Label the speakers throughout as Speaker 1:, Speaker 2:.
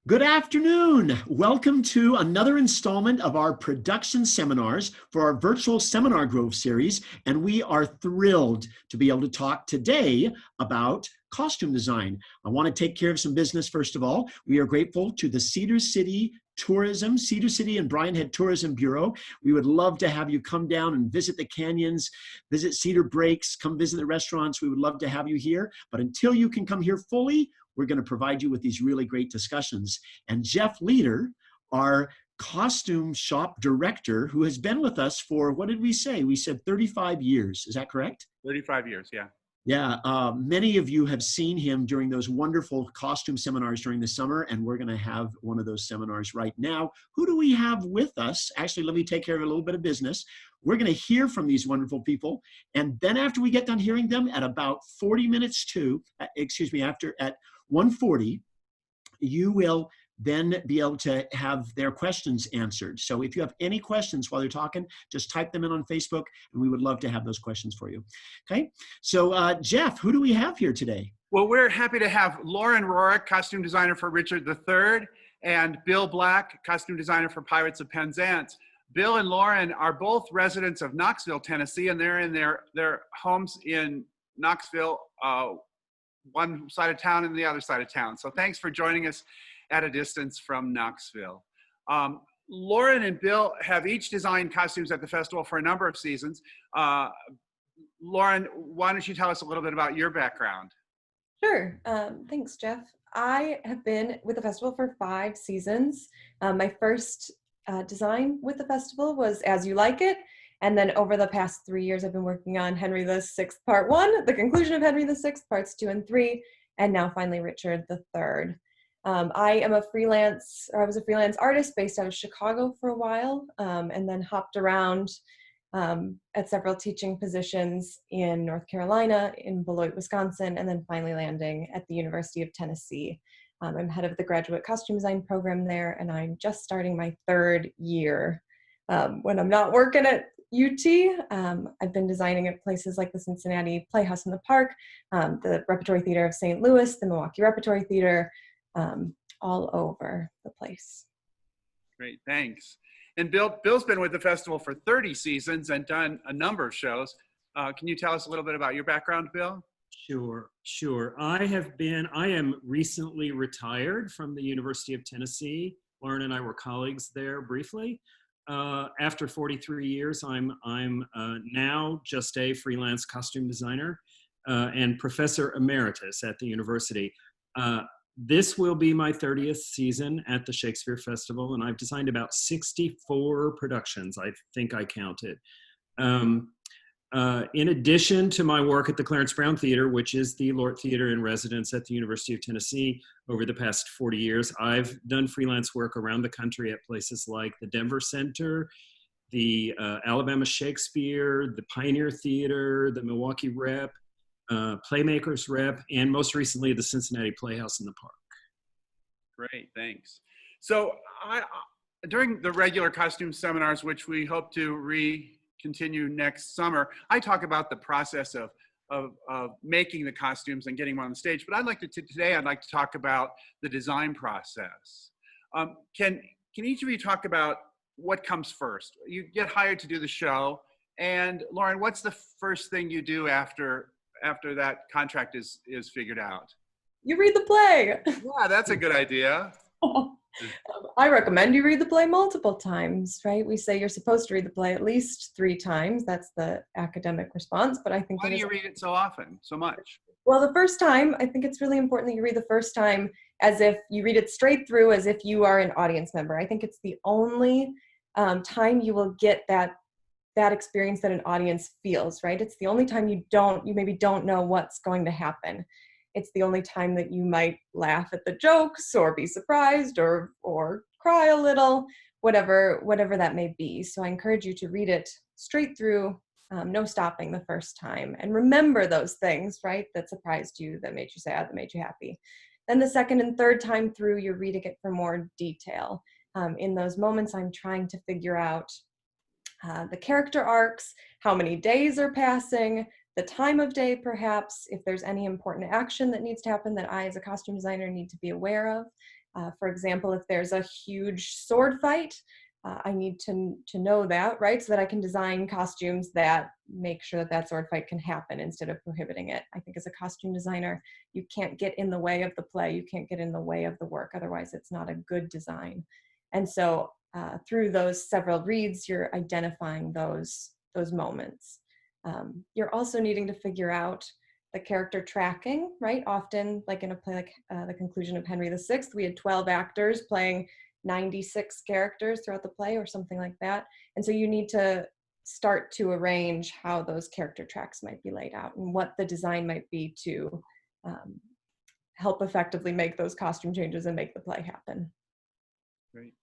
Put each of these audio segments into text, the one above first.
Speaker 1: Good afternoon. Welcome to another installment of our production seminars for our virtual Seminar Grove series. And we are thrilled to be able to talk today about costume design. I want to take care of some business first of all. We are grateful to the Cedar City and Bryan Head Tourism Bureau. We would love to have you come down and visit the canyons, visit Cedar Breaks, come visit the restaurants. We would love to have you here. But until you can come here fully, we're going to provide you with these really great discussions. And Jeff Leader, our costume shop director, who has been with us for, what did we say? We said 35 years. Is that correct?
Speaker 2: 35 years, yeah.
Speaker 1: Yeah, many of you have seen him during those wonderful costume seminars during the summer, and we're going to have one of those seminars right now. Who do we have with us? Actually, let me take care of a little bit of business. We're going to hear from these wonderful people, and then after we get done hearing them at about 40 minutes to, at 1:40, you will then be able to have their questions answered. So if you have any questions while they're talking, just type them in on Facebook, and we would love to have those questions for you. Okay, so Jeff, who do we have here today?
Speaker 2: Well, we're happy to have Lauren Roark, costume designer for Richard III, and Bill Black, costume designer for Pirates of Penzance. Bill and Lauren are both residents of Knoxville, Tennessee, and they're in their homes in Knoxville, one side of town and the other side of town. So thanks for joining us at a distance from Knoxville. Lauren and Bill have each designed costumes at the festival for a number of seasons. Lauren, why don't you tell us a little bit about your background?
Speaker 3: Sure. Thanks, Jeff. I have been with the festival for 5 seasons. My first design with the festival was As You Like It. And then over the past 3 years, I've been working on Henry VI, Part 1, the conclusion of Henry VI, Parts 2 and 3, and now finally Richard III. I was a freelance artist based out of Chicago for a while, and then hopped around at several teaching positions in North Carolina, in Beloit, Wisconsin, and then finally landing at the University of Tennessee. I'm head of the graduate costume design program there, and I'm just starting my 3rd year. When I'm not working at UT, I've been designing at places like the Cincinnati Playhouse in the Park, the Repertory Theater of St. Louis, the Milwaukee Repertory Theater, all over the place.
Speaker 2: Great, thanks. And Bill's been with the festival for 30 seasons and done a number of shows. Can you tell us a little bit about your background, Bill?
Speaker 4: Sure. I am recently retired from the University of Tennessee. Lauren and I were colleagues there briefly. After 43 years, I'm now just a freelance costume designer and professor emeritus at the university. This will be my 30th season at the Shakespeare Festival, and I've designed about 64 productions, I think I counted. In addition to my work at the Clarence Brown Theater, which is the Lort Theater in residence at the University of Tennessee, over the past 40 years, I've done freelance work around the country at places like the Denver Center, the Alabama Shakespeare, the Pioneer Theater, the Milwaukee Rep, Playmakers Rep, and most recently the Cincinnati Playhouse in the Park.
Speaker 2: Great, thanks. So during the regular costume seminars, which we hope to continue next summer, I talk about the process of making the costumes and getting them on the stage. But today I'd like to talk about the design process. Can each of you talk about what comes first? You get hired to do the show, and Lauren, what's the first thing you do after that contract is figured out?
Speaker 3: You read the play.
Speaker 2: Yeah, that's a good idea.
Speaker 3: I recommend you read the play multiple times, right? We say you're supposed to read the play at least 3 times. That's the academic response, but I think—
Speaker 2: Why do you read it so often, so much?
Speaker 3: Well, the first time, I think it's really important that you read the first time as if you read it straight through, as if you are an audience member. I think it's the only time you will get that experience that an audience feels, right? It's the only time you maybe don't know what's going to happen. It's the only time that you might laugh at the jokes or be surprised or cry a little, whatever that may be. So I encourage you to read it straight through, no stopping the first time, and remember those things, right, that surprised you, that made you sad, that made you happy. Then the second and third time through, you're reading it for more detail. In those moments, I'm trying to figure out the character arcs, how many days are passing, the time of day perhaps, if there's any important action that needs to happen that I as a costume designer need to be aware of. For example, if there's a huge sword fight, I need to know that, right? So that I can design costumes that make sure that that sword fight can happen instead of prohibiting it. I think as a costume designer, you can't get in the way of the play. You can't get in the way of the work. Otherwise, it's not a good design. And so through those several reads, you're identifying those moments. You're also needing to figure out the character tracking, right? Often, like in a play like The Conclusion of Henry VI, we had 12 actors playing 96 characters throughout the play or something like that. And so you need to start to arrange how those character tracks might be laid out and what the design might be to help effectively make those costume changes and make the play happen.
Speaker 2: Great.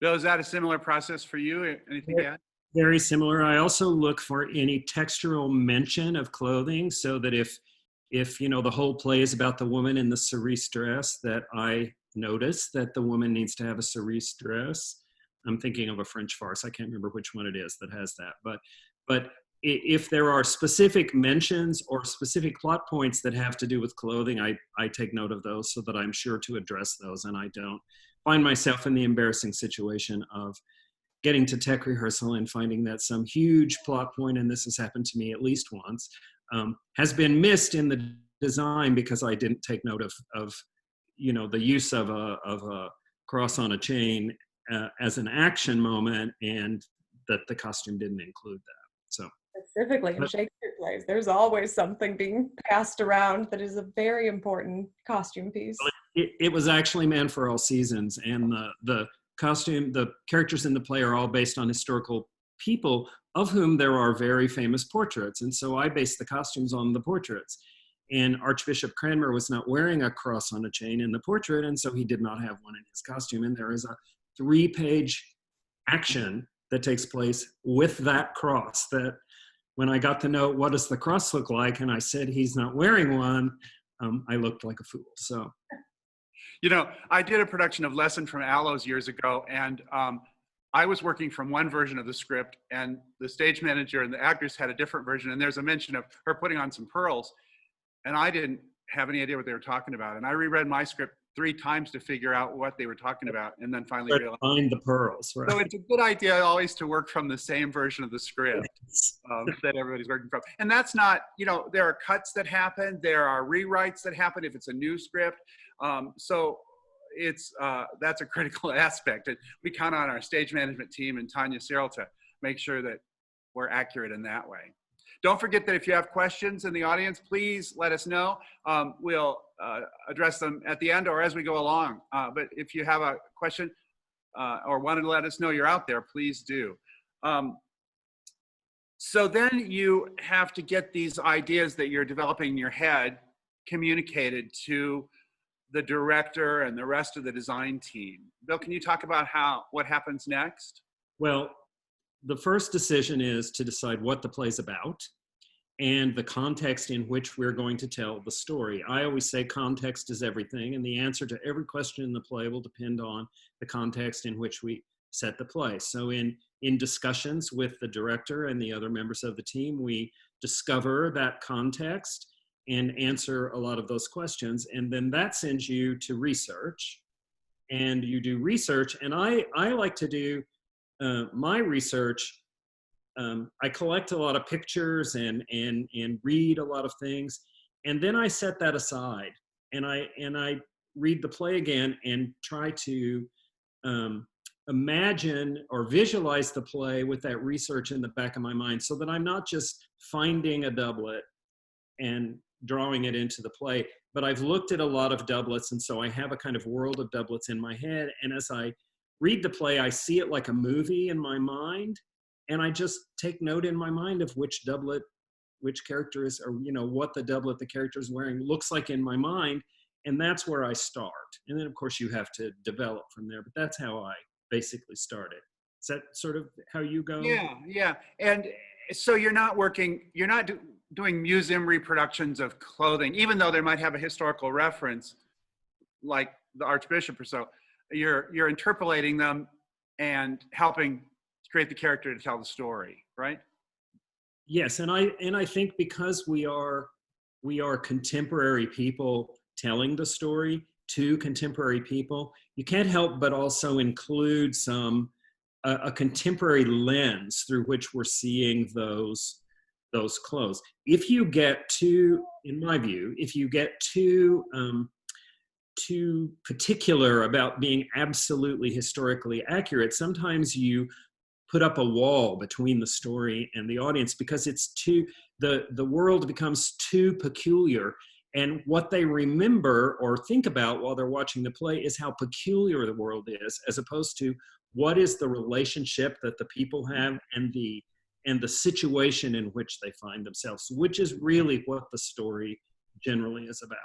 Speaker 2: Bill, is that a similar process for you? Anything to add?
Speaker 4: Very similar. I also look for any textural mention of clothing, so that if the whole play is about the woman in the cerise dress, that I notice that the woman needs to have a cerise dress. I'm thinking of a French farce. I can't remember which one it is that has that. But if there are specific mentions or specific plot points that have to do with clothing, I take note of those so that I'm sure to address those, and I don't find myself in the embarrassing situation of getting to tech rehearsal and finding that some huge plot point, and this has happened to me at least once, has been missed in the design because I didn't take note of the use of a cross on a chain as an action moment, and that the costume didn't include that. So
Speaker 3: specifically in Shakespeare plays, there's always something being passed around that is a very important costume piece.
Speaker 4: It was actually Man for All Seasons, and the characters in the play are all based on historical people, of whom there are very famous portraits. And so I based the costumes on the portraits. And Archbishop Cranmer was not wearing a cross on a chain in the portrait, and so he did not have one in his costume. And there is a 3-page action that takes place with that cross, that when I got to know what does the cross look like, and I said he's not wearing one, I looked like a fool. So.
Speaker 2: I did a production of Lesson from Aloes years ago, and I was working from one version of the script, and the stage manager and the actors had a different version, and there's a mention of her putting on some pearls, and I didn't have any idea what they were talking about. And I reread my script 3 times to figure out what they were talking about, and then finally realized.
Speaker 4: Find the pearls, right?
Speaker 2: So it's a good idea always to work from the same version of the script that everybody's working from. And that's not, there are cuts that happen, there are rewrites that happen if it's a new script. So that's a critical aspect. And we count on our stage management team and Tanya Cyril to make sure that we're accurate in that way. Don't forget that if you have questions in the audience, please let us know. We'll address them at the end or as we go along. But if you have a question or wanted to let us know you're out there, please do. So then you have to get these ideas that you're developing in your head communicated to the director and the rest of the design team. Bill, can you talk about what happens next?
Speaker 4: Well, the first decision is to decide what the play's about and the context in which we're going to tell the story. I always say context is everything, and the answer to every question in the play will depend on the context in which we set the play. So in discussions with the director and the other members of the team, we discover that context and answer a lot of those questions. And then that sends you to research. And you do research. And I like to do my research. I collect a lot of pictures and read a lot of things. And then I set that aside. And I read the play again and try to imagine or visualize the play with that research in the back of my mind, so that I'm not just finding a doublet and drawing it into the play, but I've looked at a lot of doublets, and so I have a kind of world of doublets in my head. And as I read the play, I see it like a movie in my mind, and I just take note in my mind of which doublet, which character is, or what the doublet the character is wearing looks like in my mind, and that's where I start. And then of course you have to develop from there, but that's how I basically started. Is that sort of how you go?
Speaker 2: Yeah. And so you're not doing museum reproductions of clothing, even though they might have a historical reference, like the Archbishop or so. You're interpolating them and helping create the character to tell the story, right?
Speaker 4: Yes, and I think because we are contemporary people telling the story, to contemporary people, you can't help but also include a contemporary lens through which we're seeing those clothes. If you get too, in my view, if you get too particular about being absolutely historically accurate, sometimes you put up a wall between the story and the audience because it's the world becomes too peculiar. And what they remember or think about while they're watching the play is how peculiar the world is, as opposed to what is the relationship that the people have and the situation in which they find themselves, which is really what the story generally is about.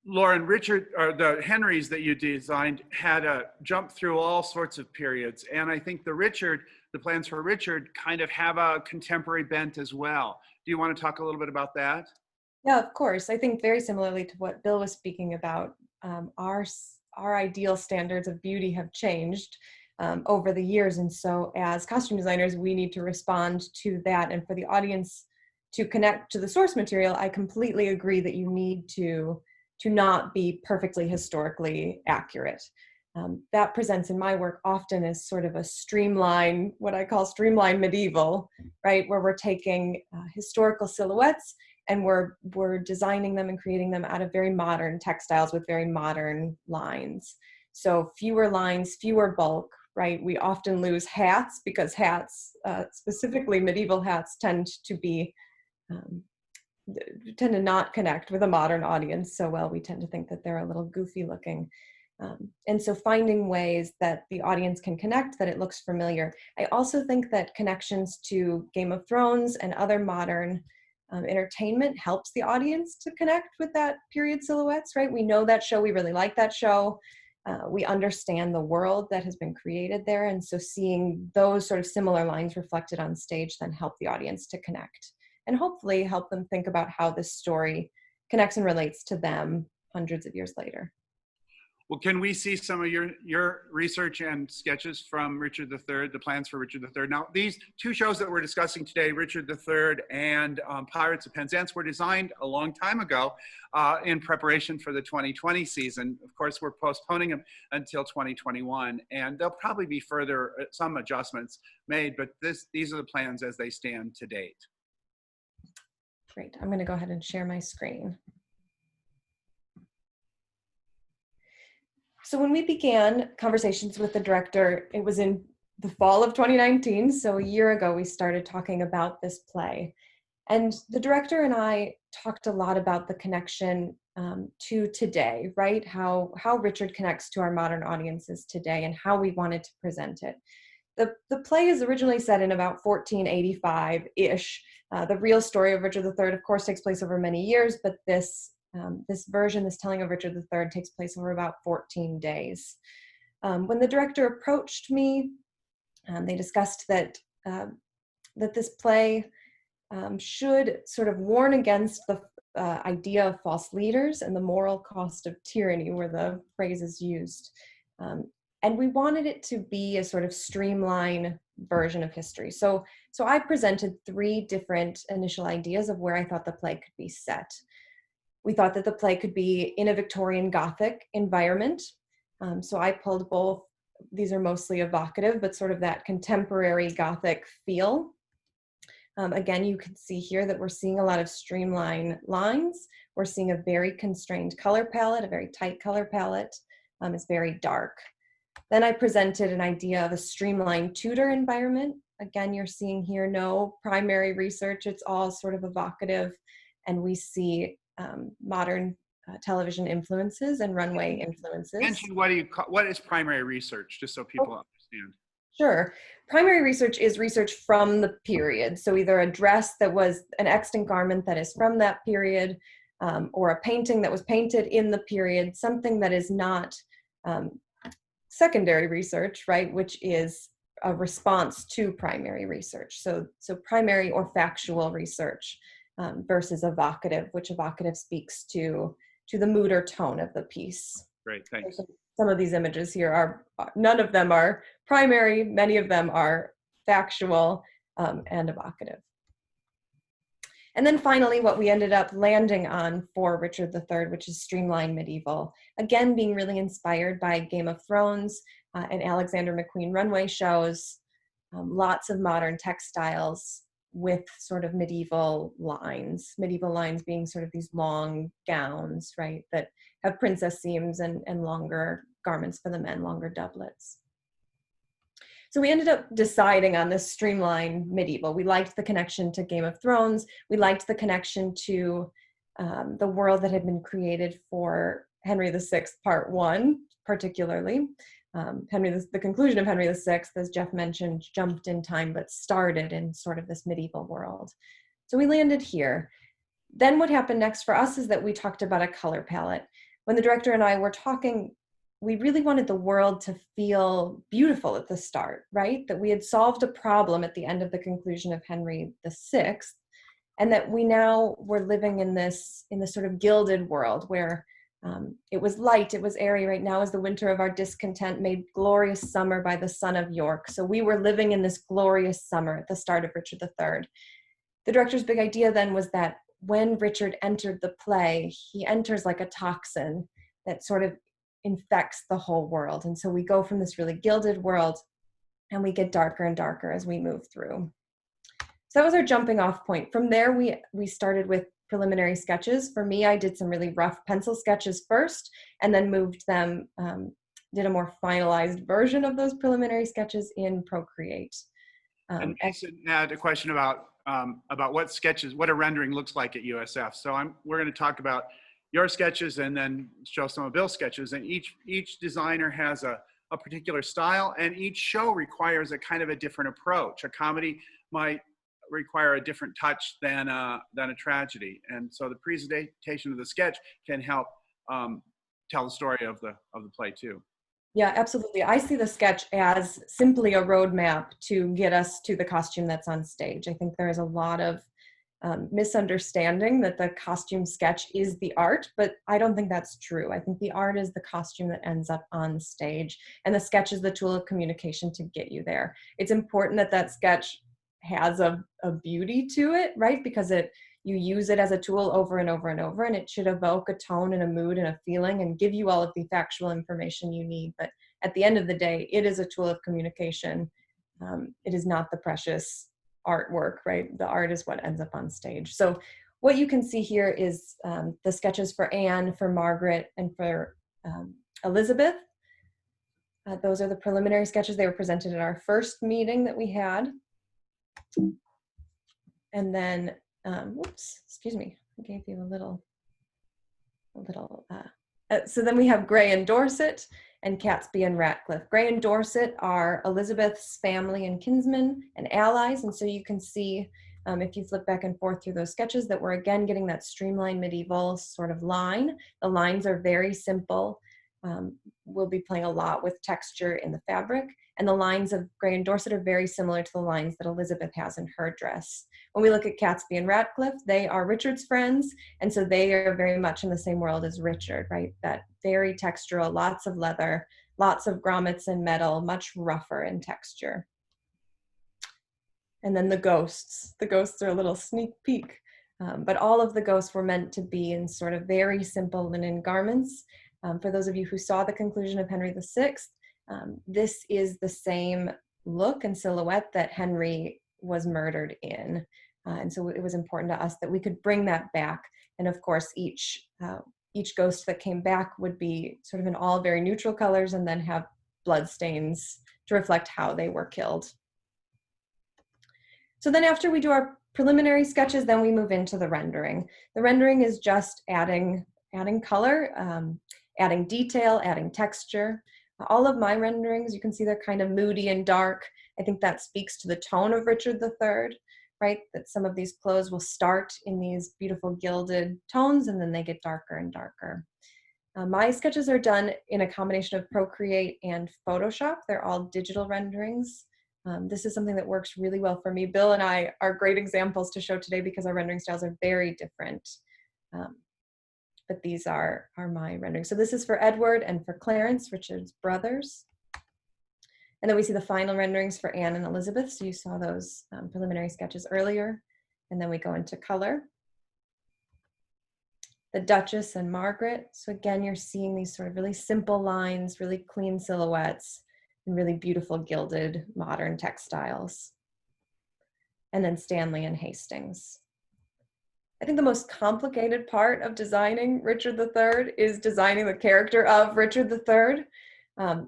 Speaker 2: Lauren, Richard, or the Henrys that you designed had a jump through all sorts of periods. And I think the plans for Richard kind of have a contemporary bent as well. Do you want to talk a little bit about that?
Speaker 3: Yeah, of course. I think very similarly to what Bill was speaking about, our ideal standards of beauty have changed over the years. And so as costume designers, we need to respond to that. And for the audience to connect to the source material, I completely agree that you need to not be perfectly historically accurate. That presents in my work often as sort of a streamline, what I call streamline medieval, right? Where we're taking historical silhouettes and we're designing them and creating them out of very modern textiles with very modern lines. So fewer lines, fewer bulk, right? We often lose hats because hats, specifically medieval hats, tend to not connect with a modern audience so well. We tend to think that they're a little goofy looking. And so finding ways that the audience can connect, that it looks familiar. I also think that connections to Game of Thrones and other modern entertainment helps the audience to connect with that period silhouettes, right? We know that show, we really like that show. We understand the world that has been created there. And so seeing those sort of similar lines reflected on stage then help the audience to connect and hopefully help them think about how this story connects and relates to them hundreds of years later.
Speaker 2: Well, can we see some of your research and sketches from Richard III, the plans for Richard III? Now, these two shows that we're discussing today, Richard III and Pirates of Penzance, were designed a long time ago in preparation for the 2020 season. Of course, we're postponing them until 2021, and there'll probably be some adjustments made, but these are the plans as they stand to date.
Speaker 3: Great, I'm gonna go ahead and share my screen. So when we began conversations with the director, it was in the fall of 2019. So a year ago, we started talking about this play. And the director and I talked a lot about the connection to today, right? How Richard connects to our modern audiences today and how we wanted to present it. The play is originally set in about 1485-ish. The real story of Richard III, of course, takes place over many years, but this version, this telling of Richard III, takes place over about 14 days. When the director approached me, they discussed that this play should sort of warn against the idea of false leaders and the moral cost of tyranny were the phrases used. And we wanted it to be a sort of streamline version of history. So I presented 3 different initial ideas of where I thought the play could be set. We thought that the play could be in a Victorian Gothic environment. So I pulled both. These are mostly evocative, but sort of that contemporary Gothic feel. Again, you can see here that we're seeing a lot of streamlined lines. We're seeing a very constrained color palette, a very tight color palette. It's very dark. Then I presented an idea of a streamlined Tudor environment. Again, you're seeing here no primary research. It's all sort of evocative. And we see modern television influences and runway influences.
Speaker 2: Mention what is primary research, just so people understand.
Speaker 3: Sure. Primary research is research from the period. So either a dress that was an extant garment that is from that period, or a painting that was painted in the period, something that is not secondary research, right, which is a response to primary research. So primary or factual research. Versus evocative, which evocative speaks to the mood or tone of the piece.
Speaker 2: Great, thanks.
Speaker 3: Some of these images here none of them are primary, many of them are factual and evocative. And then finally, what we ended up landing on for Richard III, which is streamlined medieval, again, being really inspired by Game of Thrones and Alexander McQueen runway shows, lots of modern textiles with sort of medieval lines being sort of these long gowns, right, that have princess seams and longer garments for the men, longer doublets. So we ended up deciding on this streamlined medieval. We liked the connection to Game of Thrones. We liked the connection to the world that had been created for Henry VI, Part 1, particularly. The conclusion of Henry VI, as Jeff mentioned, jumped in time, but started in sort of this medieval world. So we landed here. Then what happened next for us is that we talked about a color palette. When the director and I were talking, we really wanted the world to feel beautiful at the start, right? That we had solved a problem at the end of the conclusion of Henry VI, and that we now were living in this sort of gilded world where it was light, it was airy. Right now is the winter of our discontent, made glorious summer by the son of York. So we were living in this glorious summer at the start of Richard III. The director's big idea then was that when Richard entered the play, he enters like a toxin that sort of infects the whole world. And so we go from this really gilded world and we get darker and darker as we move through. So that was our jumping off point. From there, we started with preliminary sketches. For me, I did some really rough pencil sketches first, and then moved them, did a more finalized version of those preliminary sketches in Procreate.
Speaker 2: And Mason had a question about what a rendering looks like at USF. So we're going to talk about your sketches and then show some of Bill's sketches. And each designer has a particular style, and each show requires a kind of a different approach. A comedy might require a different touch than a tragedy, and so the presentation of the sketch can help tell the story of the play too.
Speaker 3: Yeah, absolutely. I see the sketch as simply a roadmap to get us to the costume that's on stage. I think there is a lot of misunderstanding that the costume sketch is the art, but I don't think that's true. I think the art is the costume that ends up on stage, and the sketch is the tool of communication to get you there. It's important that that sketch has a beauty to it, right? Because you use it as a tool over and over and over, and it should evoke a tone and a mood and a feeling and give you all of the factual information you need. But at the end of the day, it is a tool of communication. It is not the precious artwork, right? The art is what ends up on stage. So what you can see here is the sketches for Anne, for Margaret, and for Elizabeth. Those are the preliminary sketches. They were presented at our first meeting that we had. And then, whoops, excuse me, I gave you a little, so then we have Gray and Dorset and Catesby and Ratcliffe. Gray and Dorset are Elizabeth's family and kinsmen and allies. And so you can see, if you flip back and forth through those sketches, that we're again getting that streamlined medieval sort of line. The lines are very simple. We'll be playing a lot with texture in the fabric. And the lines of Gray and Dorset are very similar to the lines that Elizabeth has in her dress. When we look at Catesby and Ratcliffe, they are Richard's friends, and so they are very much in the same world as Richard, right? That very textural, lots of leather, lots of grommets and metal, much rougher in texture. And then the ghosts. The ghosts are a little sneak peek, but all of the ghosts were meant to be in sort of very simple linen garments. For those of you who saw the conclusion of Henry VI, this is the same look and silhouette that Henry was murdered in. And so it was important to us that we could bring that back. And of course, each ghost that came back would be sort of in all very neutral colors and then have blood stains to reflect how they were killed. So then after we do our preliminary sketches, then we move into the rendering. The rendering is just adding color, adding detail, adding texture. All of my renderings, you can see they're kind of moody and dark. I think that speaks to the tone of Richard III, right? That some of these clothes will start in these beautiful gilded tones and then they get darker and darker. My sketches are done in a combination of Procreate and Photoshop. They're all digital renderings. This is something that works really well for me. Bill and I are great examples to show today because our rendering styles are very different. But these are my renderings. So this is for Edward and for Clarence, Richard's brothers. And then we see the final renderings for Anne and Elizabeth. So you saw those preliminary sketches earlier. And then we go into color. the Duchess and Margaret. So again, you're seeing these sort of really simple lines, really clean silhouettes, and really beautiful gilded modern textiles. And then Stanley and Hastings. I think the most complicated part of designing Richard III is designing the character of Richard III.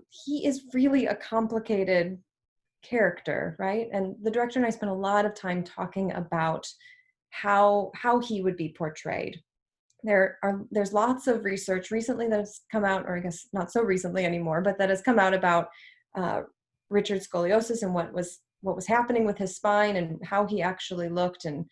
Speaker 3: He is really a complicated character, right? And the director and I spent a lot of time talking about how he would be portrayed. There's lots of research recently that has come out, or I guess not so recently anymore, but that has come out about Richard's scoliosis and what was happening with his spine and how he actually looked. And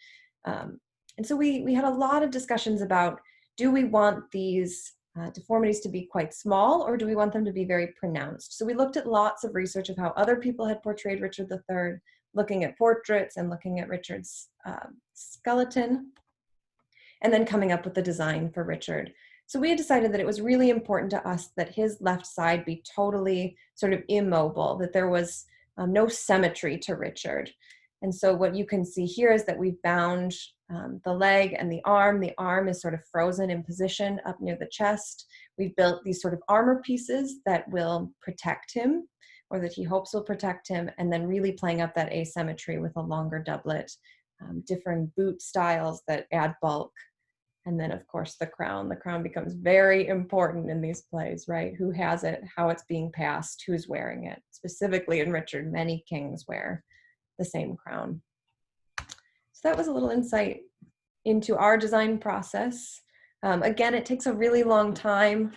Speaker 3: so we had a lot of discussions about, do we want these deformities to be quite small, or do we want them to be very pronounced? So we looked at lots of research of how other people had portrayed Richard III, looking at portraits and looking at Richard's skeleton, and then coming up with the design for Richard. So we had decided that it was really important to us that his left side be totally sort of immobile, that there was no symmetry to Richard. And so what you can see here is that we've bound the leg and the arm. The arm is sort of frozen in position up near the chest. We've built these sort of armor pieces that will protect him, or that he hopes will protect him, and then really playing up that asymmetry with a longer doublet, different boot styles that add bulk. And then, of course, the crown. The crown becomes very important in these plays, right? Who has it, how it's being passed, who's wearing it. Specifically in Richard, many kings wear the same crown. So that was a little insight into our design process. Again, it takes a really long time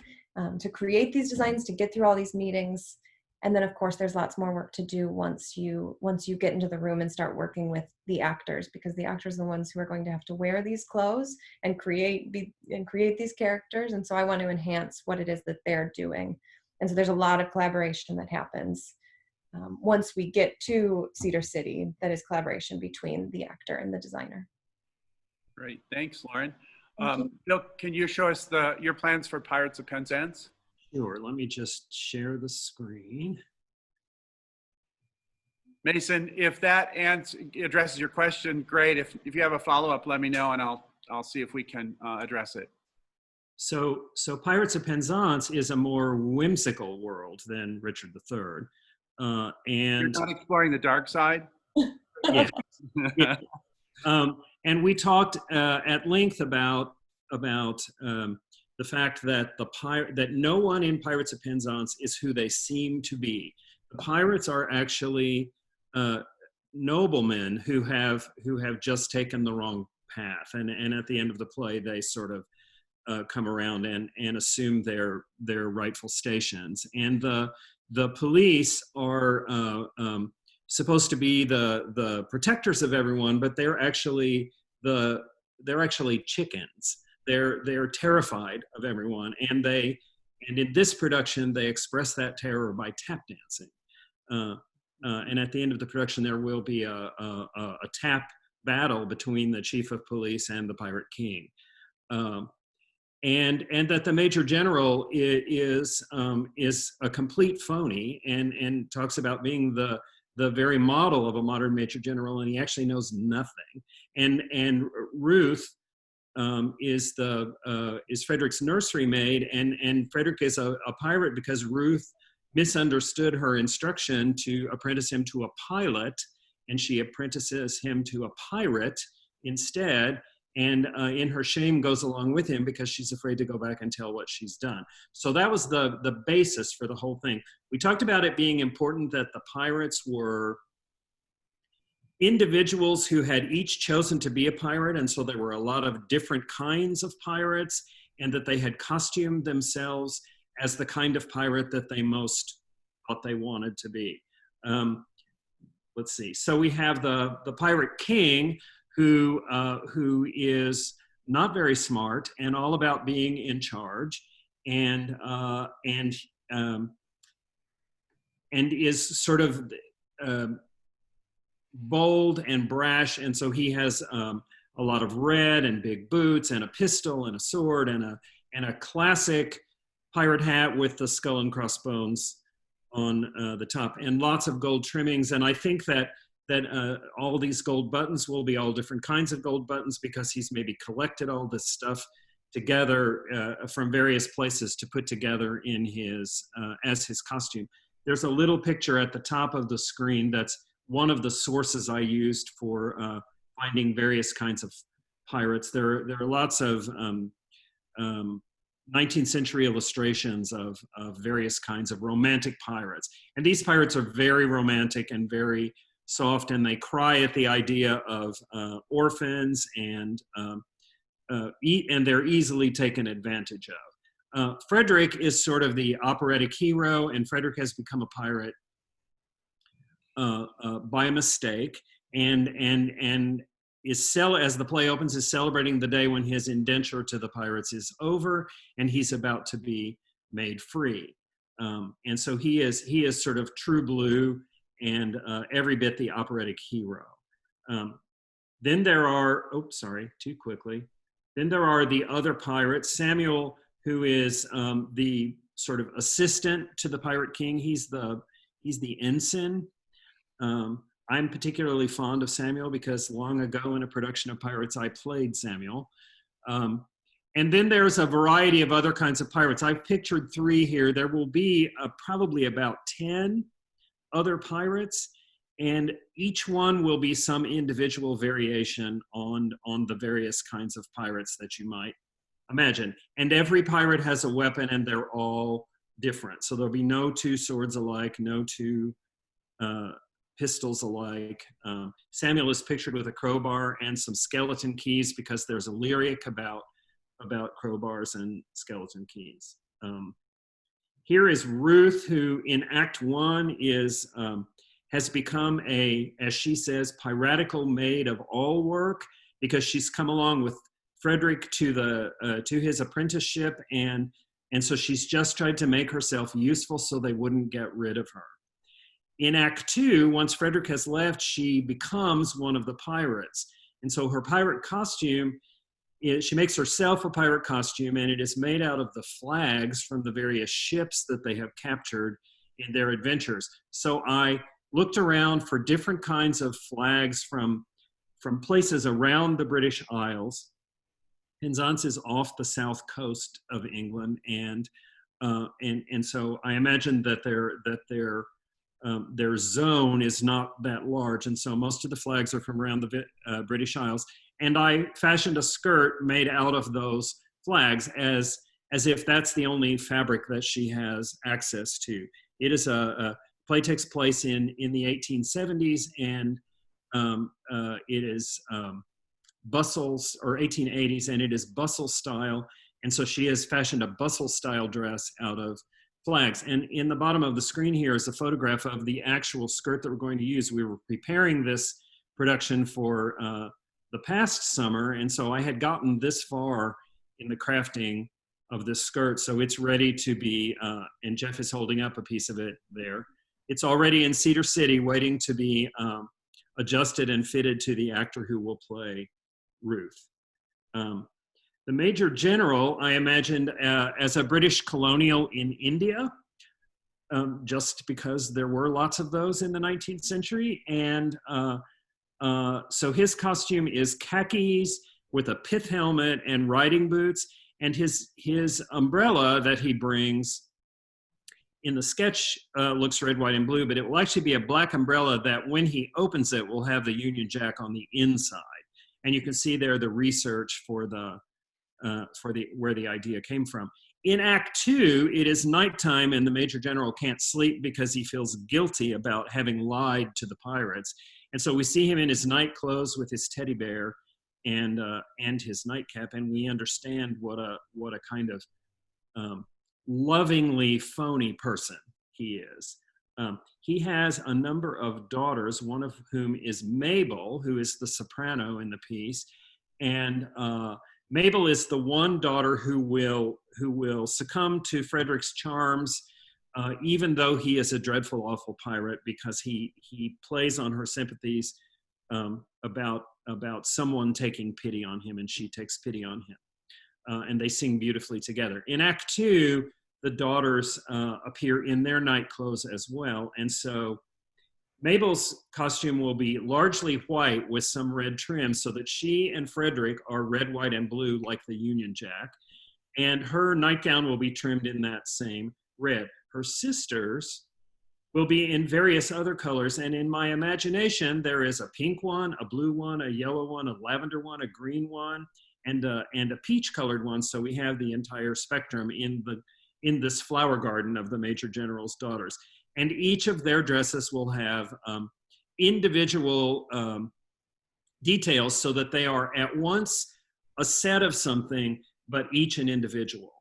Speaker 3: to create these designs, to get through all these meetings. And then, of course, there's lots more work to do once you get into the room and start working with the actors, because the actors are the ones who are going to have to wear these clothes and create these characters. And so I want to enhance what it is that they're doing. And so there's a lot of collaboration that happens once we get to Cedar City. That is collaboration between the actor and the designer.
Speaker 2: Great, thanks, Lauren.
Speaker 3: Thank
Speaker 2: Bill, can you show us your plans for Pirates of Penzance?
Speaker 4: Sure, let me just share the screen.
Speaker 2: Mason, if that addresses your question, great. If you have a follow-up, let me know and I'll see if we can address it.
Speaker 4: So Pirates of Penzance is a more whimsical world than Richard III. And
Speaker 2: you're not exploring the dark side?
Speaker 4: Yeah. Yeah. And we talked at length about the fact that that no one in Pirates of Penzance is who they seem to be. The pirates are actually noblemen who have just taken the wrong path, and at the end of the play they sort of come around and assume their rightful stations. And the police are supposed to be the protectors of everyone, but they're actually chickens. They're terrified of everyone, and in this production they express that terror by tap dancing. And at the end of the production there will be a tap battle between the chief of police and the pirate king, and that the major general is a complete phony and talks about being the very model of a modern major general, and he actually knows nothing. And Ruth is Frederick's nursery maid, and Frederick is a pirate because Ruth misunderstood her instruction to apprentice him to a pilot, and she apprentices him to a pirate instead, and in her shame goes along with him because she's afraid to go back and tell what she's done. So that was the basis for the whole thing. We talked about it being important that the pirates were individuals who had each chosen to be a pirate, and so there were a lot of different kinds of pirates, and that they had costumed themselves as the kind of pirate that they most thought they wanted to be. Let's see. So we have the pirate king, who is not very smart and all about being in charge, and is sort of bold and brash, and so he has a lot of red and big boots and a pistol and a sword and a classic pirate hat with the skull and crossbones on the top, and lots of gold trimmings. And I think that all these gold buttons will be all different kinds of gold buttons because he's maybe collected all this stuff together from various places to put together in his as his costume. There's a little picture at the top of the screen that's one of the sources I used for finding various kinds of pirates. There are lots of 19th century illustrations of various kinds of romantic pirates. And these pirates are very romantic and very soft, and they cry at the idea of orphans, and they're easily taken advantage of. Frederick is sort of the operatic hero, and Frederick has become a pirate by mistake, and as the play opens, is celebrating the day when his indenture to the pirates is over, and he's about to be made free. And so he is sort of true blue and every bit the operatic hero. Then there are, too quickly. Then there are the other pirates. Samuel, who is the sort of assistant to the Pirate King. He's the ensign. I'm particularly fond of Samuel because long ago in a production of Pirates, I played Samuel. And then there's a variety of other kinds of pirates. I've pictured 3 here. There will be probably about 10 other pirates, and each one will be some individual variation on the various kinds of pirates that you might imagine. And every pirate has a weapon, and they're all different. So there'll be no 2 swords alike, no 2 pistols alike. Samuel is pictured with a crowbar and some skeleton keys because there's a lyric about crowbars and skeleton keys. Here is Ruth, who in Act 1 has become as she says, piratical maid of all work, because she's come along with Frederick to his apprenticeship, and so she's just tried to make herself useful so they wouldn't get rid of her. In Act 2, once Frederick has left, she becomes one of the pirates. And so her pirate costume, she makes herself a pirate costume, and it is made out of the flags from the various ships that they have captured in their adventures. So I looked around for different kinds of flags from places around the British Isles. Penzance is off the south coast of England, and so I imagine that their zone is not that large, and so most of the flags are from around the British Isles. And I fashioned a skirt made out of those flags as if that's the only fabric that she has access to. It is a play takes place in the 1870s, and it is bustles, or 1880s, and it is bustle style. And so she has fashioned a bustle style dress out of flags. And in the bottom of the screen here is a photograph of the actual skirt that we're going to use. We were preparing this production for the past summer, and so I had gotten this far in the crafting of this skirt, so it's ready to be, and Jeff is holding up a piece of it there. It's already in Cedar City waiting to be adjusted and fitted to the actor who will play Ruth. The Major General, I imagined as a British colonial in India, just because there were lots of those in the 19th century. And so his costume is khakis with a pith helmet and riding boots, and his umbrella that he brings in the sketch looks red, white, and blue, but it will actually be a black umbrella that when he opens it will have the Union Jack on the inside. And you can see there the research for where the idea came from. In Act 2, it is nighttime, and the Major General can't sleep because he feels guilty about having lied to the pirates. And so we see him in his night clothes with his teddy bear and his nightcap, and we understand what a kind of lovingly phony person he is. He has a number of daughters, one of whom is Mabel, who is the soprano in the piece, and Mabel is the one daughter who will succumb to Frederick's charms, even though he is a dreadful, awful pirate, because he plays on her sympathies about someone taking pity on him, and she takes pity on him. And they sing beautifully together. In Act 2, the daughters appear in their night clothes as well, and so Mabel's costume will be largely white with some red trim so that she and Frederick are red, white, and blue like the Union Jack. And her nightgown will be trimmed in that same red. Her sisters will be in various other colors. And in my imagination, there is a pink one, a blue one, a yellow one, a lavender one, a green one, and a peach colored one. So we have the entire spectrum in this flower garden of the Major General's daughters. And each of their dresses will have individual details so that they are at once a set of something, but each an individual.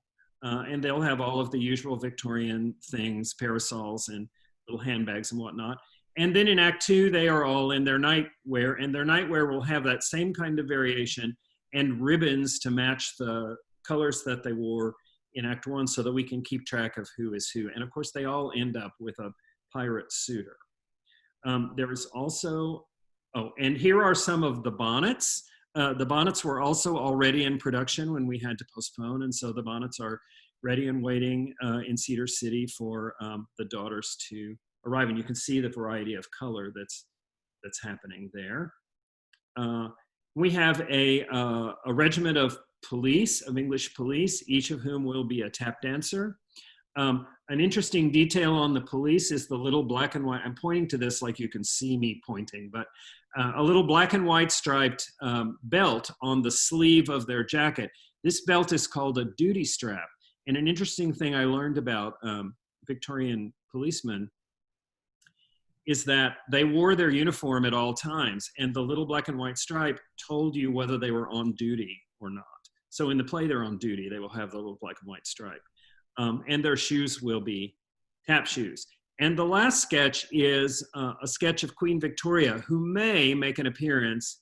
Speaker 4: And they'll have all of the usual Victorian things, parasols and little handbags and whatnot. And then in Act 2, they are all in their nightwear, and their nightwear will have that same kind of variation and ribbons to match the colors that they wore in Act 1 so that we can keep track of who is who. And of course, they all end up with a pirate suitor. There is also, and here are some of the bonnets. The bonnets were also already in production when we had to postpone, and so the bonnets are ready and waiting in Cedar City for the daughters to arrive. And you can see the variety of color that's happening there. We have a regiment of police, of English police, each of whom will be a tap dancer. An interesting detail on the police is the little black and white, I'm pointing to this like you can see me pointing, but a little black and white striped belt on the sleeve of their jacket. This belt is called a duty strap. And an interesting thing I learned about Victorian policemen is that they wore their uniform at all times, and the little black and white stripe told you whether they were on duty or not. So in the play, they're on duty. They will have the little black and white stripe. And their shoes will be tap shoes. And the last sketch is a sketch of Queen Victoria, who may make an appearance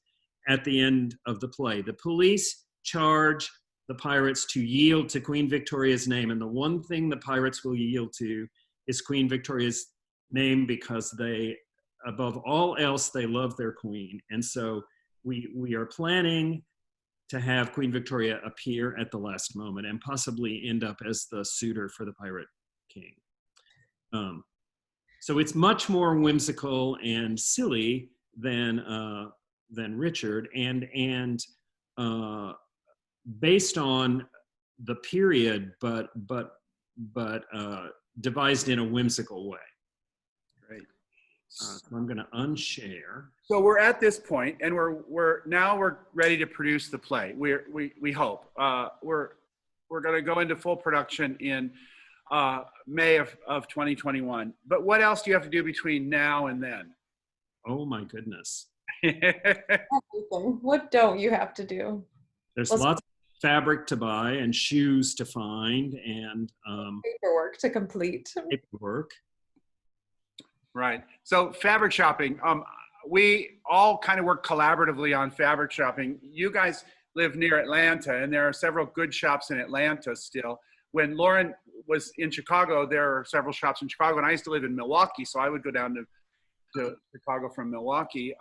Speaker 4: at the end of the play. The police charge the pirates to yield to Queen Victoria's name. And the one thing the pirates will yield to is Queen Victoria's name, because they, above all else, they love their queen. And so we are planning to have Queen Victoria appear at the last moment and possibly end up as the suitor for the pirate king. So it's much more whimsical and silly than Richard, and based on the period, but devised in a whimsical way.
Speaker 2: Great.
Speaker 4: So I'm going to unshare.
Speaker 2: So we're at this point, and we're ready to produce the play. We hope we're going to go into full production in May of 2021. But what else do you have to do between now and then?
Speaker 4: Oh my goodness!
Speaker 3: Everything. What don't you have to do?
Speaker 4: There's lots of fabric to buy and shoes to find and
Speaker 3: paperwork to complete.
Speaker 4: Paperwork.
Speaker 2: Right. So fabric shopping. We all kind of work collaboratively on fabric shopping. You guys live near Atlanta, and there are several good shops in Atlanta still. When Lauren was in Chicago, there are several shops in Chicago, and I used to live in Milwaukee, so I would go down to Chicago from Milwaukee.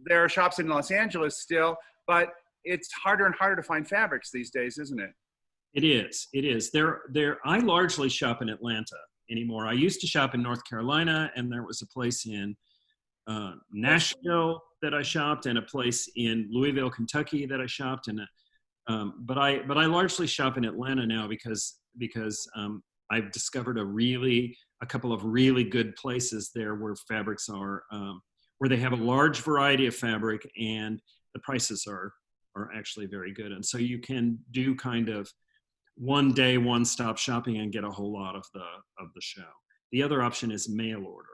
Speaker 2: There are shops in Los Angeles still, but it's harder and harder to find fabrics these days, isn't it?
Speaker 4: It is. It is. I largely shop in Atlanta anymore. I used to shop in North Carolina, and there was a place in Nashville that I shopped, and a place in Louisville, Kentucky that I shopped. And but I largely shop in Atlanta now because I've discovered a couple of really good places there where fabrics are where they have a large variety of fabric and the prices are actually very good. And so you can do kind of one day, one stop shopping and get a whole lot of the show. The other option is mail order.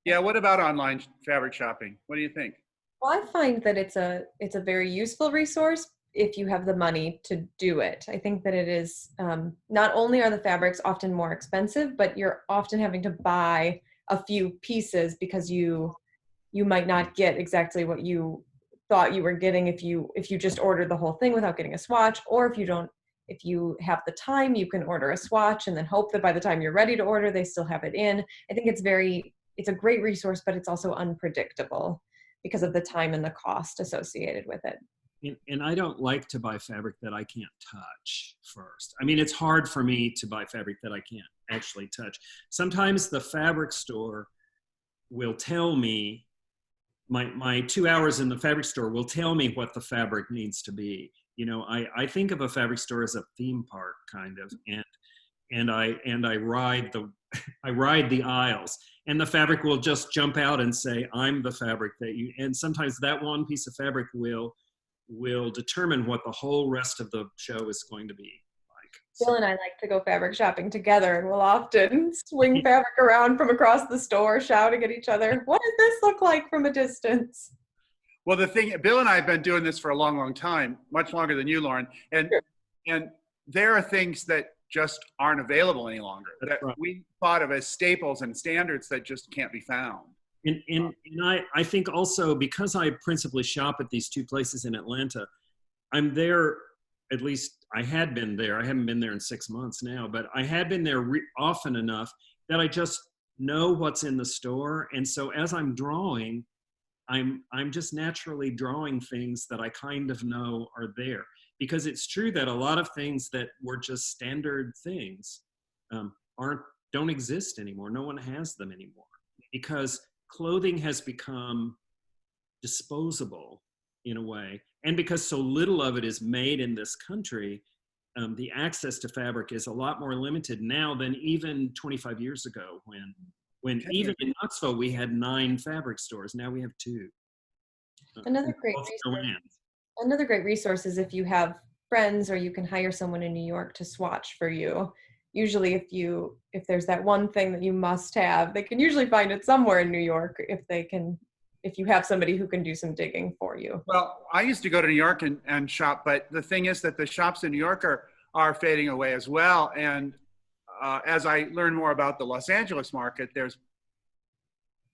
Speaker 2: Yeah. What about online fabric shopping? What do you think?
Speaker 3: Well, I find that it's a very useful resource if you have the money to do it. I think that it is, not only are the fabrics often more expensive, but you're often having to buy a few pieces because you might not get exactly what you thought you were getting if you just ordered the whole thing without getting a swatch, or if you have the time, you can order a swatch and then hope that by the time you're ready to order, they still have it in. I think it's a great resource, but it's also unpredictable because of the time and the cost associated with it.
Speaker 4: And I don't like to buy fabric that I can't touch first. I mean, it's hard for me to buy fabric that I can't actually touch. Sometimes the fabric store will tell me, my 2 hours in the fabric store will tell me what the fabric needs to be. You know, I think of a fabric store as a theme park kind of, and I ride the I ride the aisles, and the fabric will just jump out and say, I'm the fabric that you, and sometimes that one piece of fabric will determine what the whole rest of the show is going to be like.
Speaker 3: Bill and I like to go fabric shopping together, and we'll often swing fabric around from across the store, shouting at each other, what does this look like from a distance?
Speaker 2: Well, the thing, Bill and I have been doing this for a long, long time, much longer than you, Lauren. And
Speaker 3: Sure.
Speaker 2: and there are things that just aren't available any longer that we thought of as staples and standards that just can't be found.
Speaker 4: And I think also, because I principally shop at these two places in Atlanta, I'm there, at least I had been there. I haven't been there in 6 months now, but I had been there often enough that I just know what's in the store. And so as I'm drawing, I'm just naturally drawing things that I kind of know are there. Because it's true that a lot of things that were just standard things don't exist anymore. No one has them anymore, because clothing has become disposable in a way. And because so little of it is made in this country, the access to fabric is a lot more limited now than even 25 years ago, when even in Knoxville we had 9 fabric stores. Now we have 2.
Speaker 3: Another great resource is if you have friends, or you can hire someone in New York to swatch for you. Usually if there's that one thing that you must have, they can usually find it somewhere in New York if you have somebody who can do some digging for you.
Speaker 2: Well, I used to go to New York and shop, but the thing is that the shops in New York are fading away as well. And as I learn more about the Los Angeles market, there's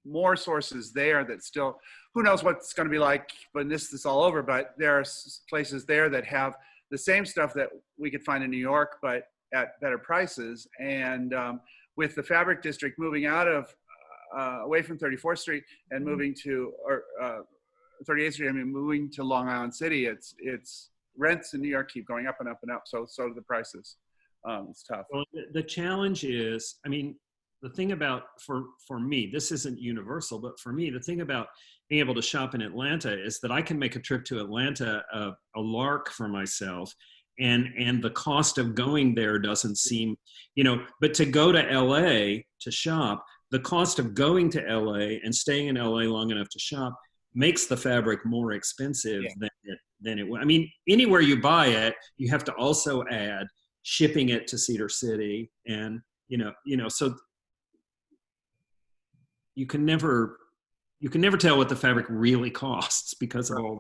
Speaker 2: more sources there that still, who knows what's going to be like when this is all over, but there are places there that have the same stuff that we could find in New York, but at better prices. And with the fabric district moving out of, away from 34th Street and moving to 38th Street, moving to Long Island City, it's rents in New York keep going up and up and up. So do the prices. It's tough.
Speaker 4: Well, the challenge is, the thing about, for me, this isn't universal, but for me, the thing about being able to shop in Atlanta is that I can make a trip to Atlanta a lark for myself. And the cost of going there doesn't seem, but to go to LA to shop, the cost of going to LA and staying in LA long enough to shop makes the fabric more expensive than it would. Anywhere you buy it, you have to also add shipping it to Cedar City, and so you can never tell what the fabric really costs because of all.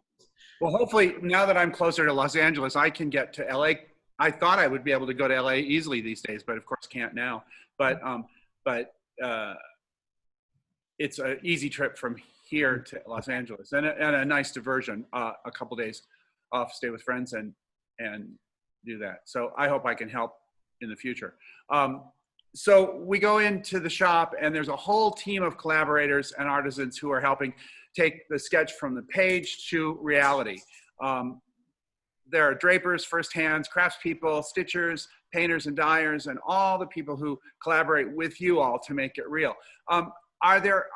Speaker 2: Well, hopefully now that I'm closer to Los Angeles, I can get to LA. I thought I would be able to go to LA easily these days, but of course can't now. But it's an easy trip from here to Los Angeles, and a nice diversion. A couple days off, stay with friends, and do that. So I hope I can help in the future. So we go into the shop, and there's a whole team of collaborators and artisans who are helping take the sketch from the page to reality. There are drapers, first hands, craftspeople, stitchers, painters and dyers, and all the people who collaborate with you all to make it real. Are there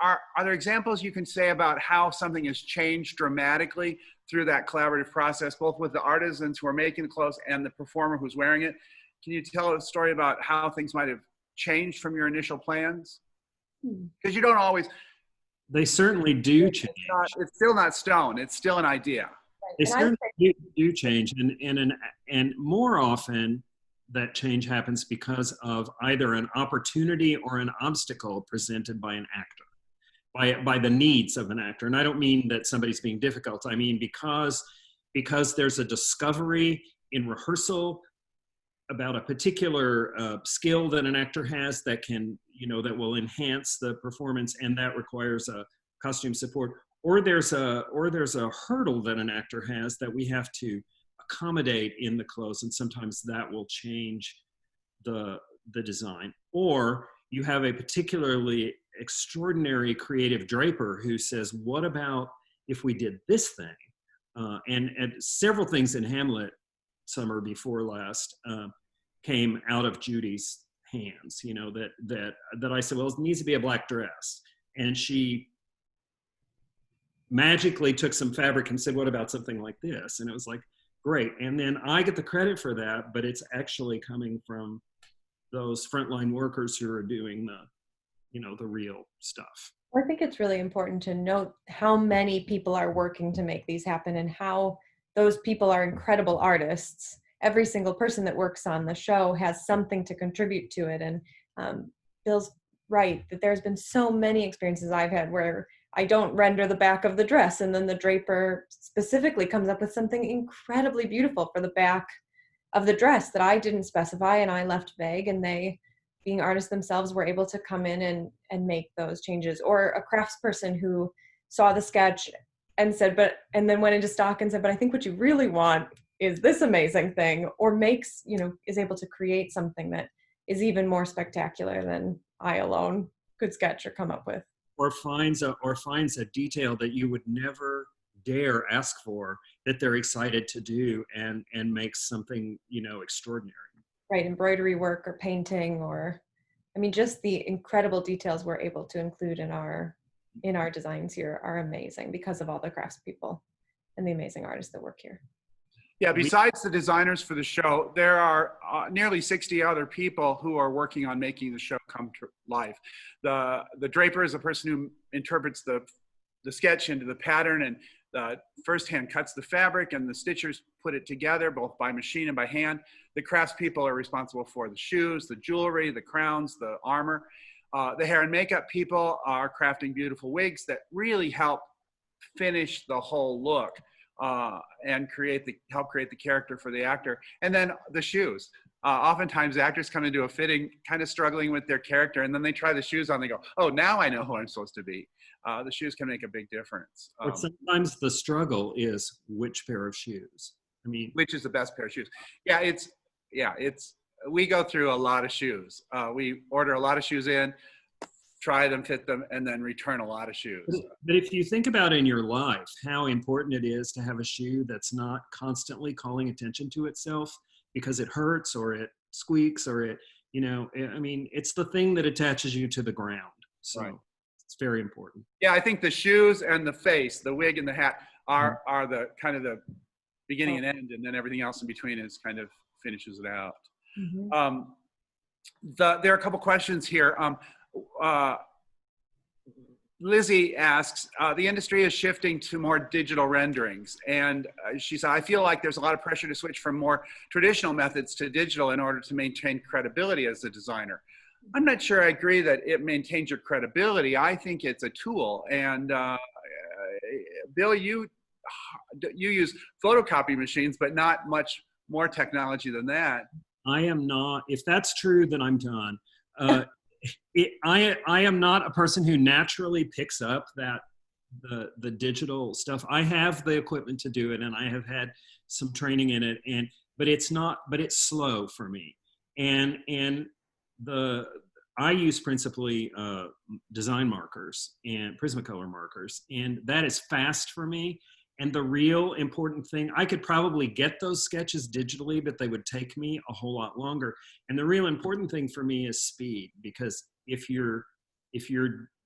Speaker 2: examples you can say about how something has changed dramatically through that collaborative process, both with the artisans who are making the clothes and the performer who's wearing it? Can you tell a story about how things might have changed from your initial plans? Because you don't always.
Speaker 4: They certainly do change.
Speaker 2: It's still not stone. It's still an idea.
Speaker 4: They certainly do change, and more often that change happens because of either an opportunity or an obstacle presented by an actor, by the needs of an actor. And I don't mean that somebody's being difficult. I mean because there's a discovery in rehearsal about a particular skill that an actor has that can, that will enhance the performance, and that requires a costume support. Or there's a hurdle that an actor has that we have to accommodate in the clothes, and sometimes that will change the design. Or you have a particularly extraordinary creative draper who says, what about if we did this thing? And several things in Hamlet summer before last came out of Judy's hands, that I said, well, it needs to be a black dress. and she magically took some fabric and said, what about something like this? And it was like, great. And then I get the credit for that, but it's actually coming from those frontline workers who are doing the real stuff.
Speaker 3: I think it's really important to note how many people are working to make these happen and how those people are incredible artists. Every single person that works on the show has something to contribute to it. And Bill's right that there's been so many experiences I've had where I don't render the back of the dress, and then the draper specifically comes up with something incredibly beautiful for the back of the dress that I didn't specify and I left vague, and they, being artists themselves, were able to come in and make those changes. Or a craftsperson who saw the sketch and said, and then went into stock and said, but I think what you really want is this amazing thing, or makes, is able to create something that is even more spectacular than I alone could sketch or come up with.
Speaker 4: Or finds a detail that you would never dare ask for, that they're excited to do, and makes something, extraordinary.
Speaker 3: Right, embroidery work or painting, or, just the incredible details we're able to include in our designs here are amazing because of all the craftspeople and the amazing artists that work here.
Speaker 2: Yeah, besides the designers for the show, there are nearly 60 other people who are working on making the show come to life. The draper is a person who interprets the sketch into the pattern, and firsthand cuts the fabric, and the stitchers put it together both by machine and by hand. The craftspeople are responsible for the shoes, the jewelry, the crowns, the armor. The hair and makeup people are crafting beautiful wigs that really help finish the whole look. And help create the character for the actor. And then the shoes. Oftentimes actors come into a fitting kind of struggling with their character, and then they try the shoes on, they go, oh, now I know who I'm supposed to be. The shoes can make a big difference.
Speaker 4: But sometimes the struggle is which pair of shoes.
Speaker 2: Which is the best pair of shoes. We go through a lot of shoes. We order a lot of shoes in, try them, fit them, and then return a lot of shoes.
Speaker 4: But if you think about in your life how important it is to have a shoe that's not constantly calling attention to itself because it hurts or it squeaks or it's the thing that attaches you to the ground. So right. It's very important.
Speaker 2: Yeah, I think the shoes and the face, the wig and the hat are the kind of the beginning and end, and then everything else in between is kind of finishes it out. Mm-hmm. There are a couple questions here. Lizzie asks, the industry is shifting to more digital renderings, and she said, I feel like there's a lot of pressure to switch from more traditional methods to digital in order to maintain credibility as a designer. I'm not sure I agree that it maintains your credibility. I think it's a tool, and Bill, you use photocopy machines, but not much more technology than that.
Speaker 4: I am not. If that's true, then I'm done. I am not a person who naturally picks up the digital stuff. I have the equipment to do it, and I have had some training in it, but it's slow for me. And I use principally design markers and Prismacolor markers, and that is fast for me. And the real important thing, I could probably get those sketches digitally, but they would take me a whole lot longer. And the real important thing for me is speed, because if you're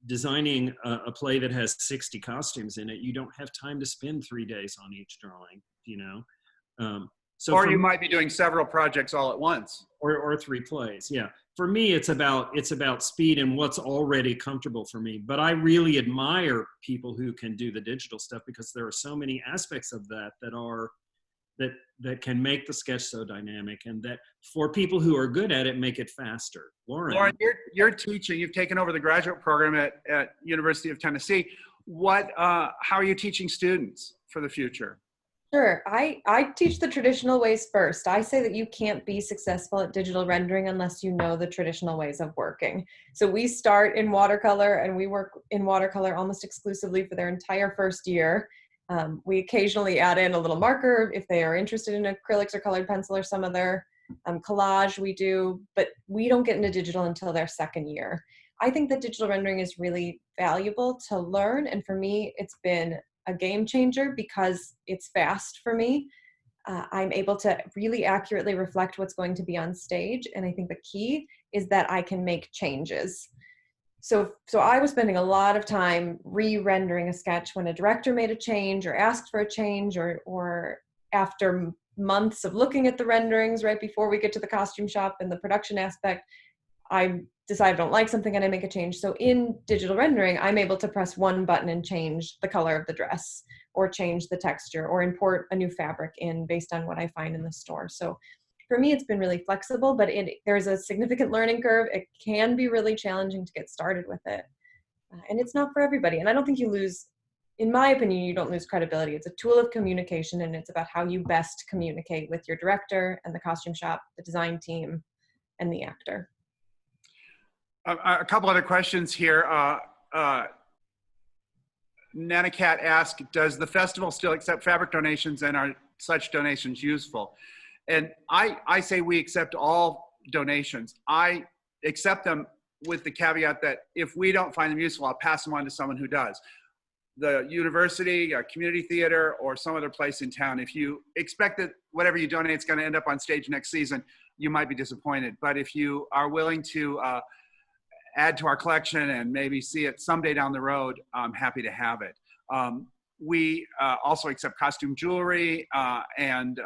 Speaker 4: designing a play that has 60 costumes in it, you don't have time to spend 3 days on each drawing,
Speaker 2: Or you might be doing several projects all at once.
Speaker 4: Or 3 plays, yeah. For me, it's about speed and what's already comfortable for me. But I really admire people who can do the digital stuff, because there are so many aspects of that that can make the sketch so dynamic, and that for people who are good at it, make it faster. Lauren,
Speaker 2: you're teaching. You've taken over the graduate program at University of Tennessee. How are you teaching students for the future?
Speaker 3: Sure. I teach the traditional ways first. I say that you can't be successful at digital rendering unless you know the traditional ways of working. So we start in watercolor, and we work in watercolor almost exclusively for their entire first year. We occasionally add in a little marker if they are interested in acrylics or colored pencil or some other collage we do, but we don't get into digital until their second year. I think that digital rendering is really valuable to learn, and for me, it's been a game changer because it's fast for me. I'm able to really accurately reflect what's going to be on stage. And I think the key is that I can make changes. So I was spending a lot of time re-rendering a sketch when a director made a change or asked for a change, or after months of looking at the renderings right before we get to the costume shop and the production aspect, I decide I don't like something and I make a change. So in digital rendering, I'm able to press one button and change the color of the dress, or change the texture, or import a new fabric in based on what I find in the store. So for me, it's been really flexible, but there's a significant learning curve. It can be really challenging to get started with it. And it's not for everybody. And I don't think you lose, in my opinion, you don't lose credibility. It's a tool of communication, and it's about how you best communicate with your director and the costume shop, the design team, and the actor.
Speaker 2: A couple other questions here. Nana Cat asked, does the festival still accept fabric donations, and are such donations useful? And I say we accept all donations. I accept them with the caveat that if we don't find them useful, I'll pass them on to someone who does. The university, a community theater, or some other place in town, if you expect that whatever you donate is going to end up on stage next season, you might be disappointed. But if you are willing to add to our collection and maybe see it someday down the road, I'm happy to have it. We also accept costume jewelry and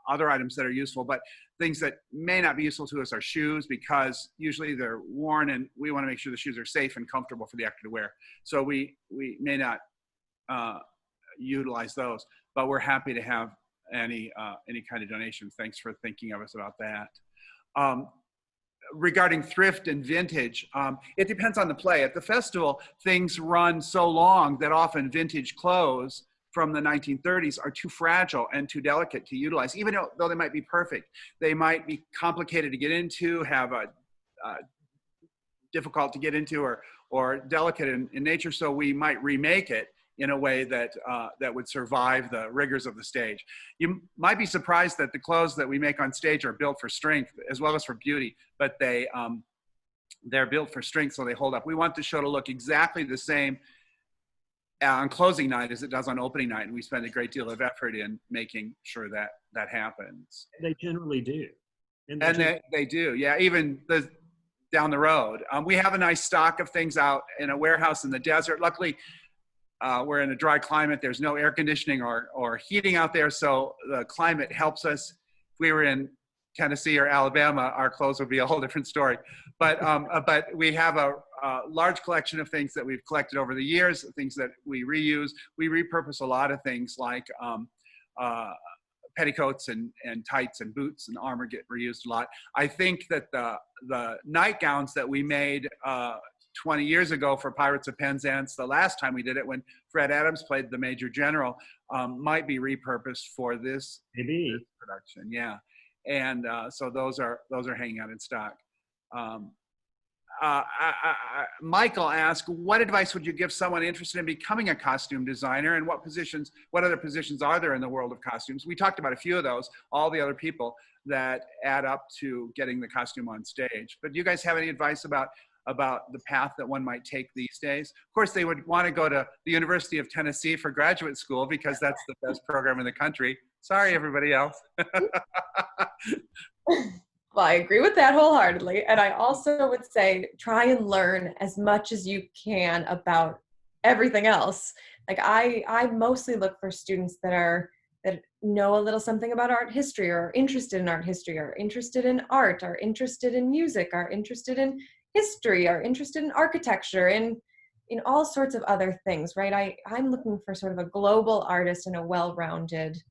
Speaker 2: other items that are useful, but things that may not be useful to us are shoes, because usually they're worn and we want to make sure the shoes are safe and comfortable for the actor to wear. So we may not utilize those, but we're happy to have any kind of donations. Thanks for thinking of us about that. Regarding thrift and vintage, it depends on the play. At the festival, things run so long that often vintage clothes from the 1930s are too fragile and too delicate to utilize. Even though they might be perfect, they might be complicated to get into, have a difficult to get into, or delicate in nature. So we might remake it in a way that that would survive the rigors of the stage. You might be surprised that the clothes that we make on stage are built for strength as well as for beauty, but they're built for strength, so they hold up. We want the show to look exactly the same on closing night as it does on opening night, and we spend a great deal of effort in making sure that that happens.
Speaker 4: They generally do.
Speaker 2: And they do, yeah, even down the road. We have a nice stock of things out in a warehouse in the desert. Luckily, we're in a dry climate. There's no air conditioning or heating out there, so the climate helps us. If we were in Tennessee or Alabama, our clothes would be a whole different story. But we have a large collection of things that we've collected over the years, things that we reuse. We repurpose a lot of things like petticoats and tights and boots and armor get reused a lot. I think that the nightgowns that we made 20 years ago for Pirates of Penzance, the last time we did it when Fred Adams played the Major General, might be repurposed for this production. Yeah. And so those are hanging out in stock. Michael asked, what advice would you give someone interested in becoming a costume designer, and what other positions are there in the world of costumes? We talked about a few of those, all the other people that add up to getting the costume on stage. But do you guys have any advice about the path that one might take these days? Of course, they would want to go to the University of Tennessee for graduate school because that's the best program in the country. Sorry, everybody else.
Speaker 3: Well, I agree with that wholeheartedly. And I also would say try and learn as much as you can about everything else. Like I mostly look for students that know a little something about art history, or are interested in art history, or interested in art, are interested in music, are interested in history, are interested in architecture, in all sorts of other things, right? I'm looking for sort of a global artist and a well-rounded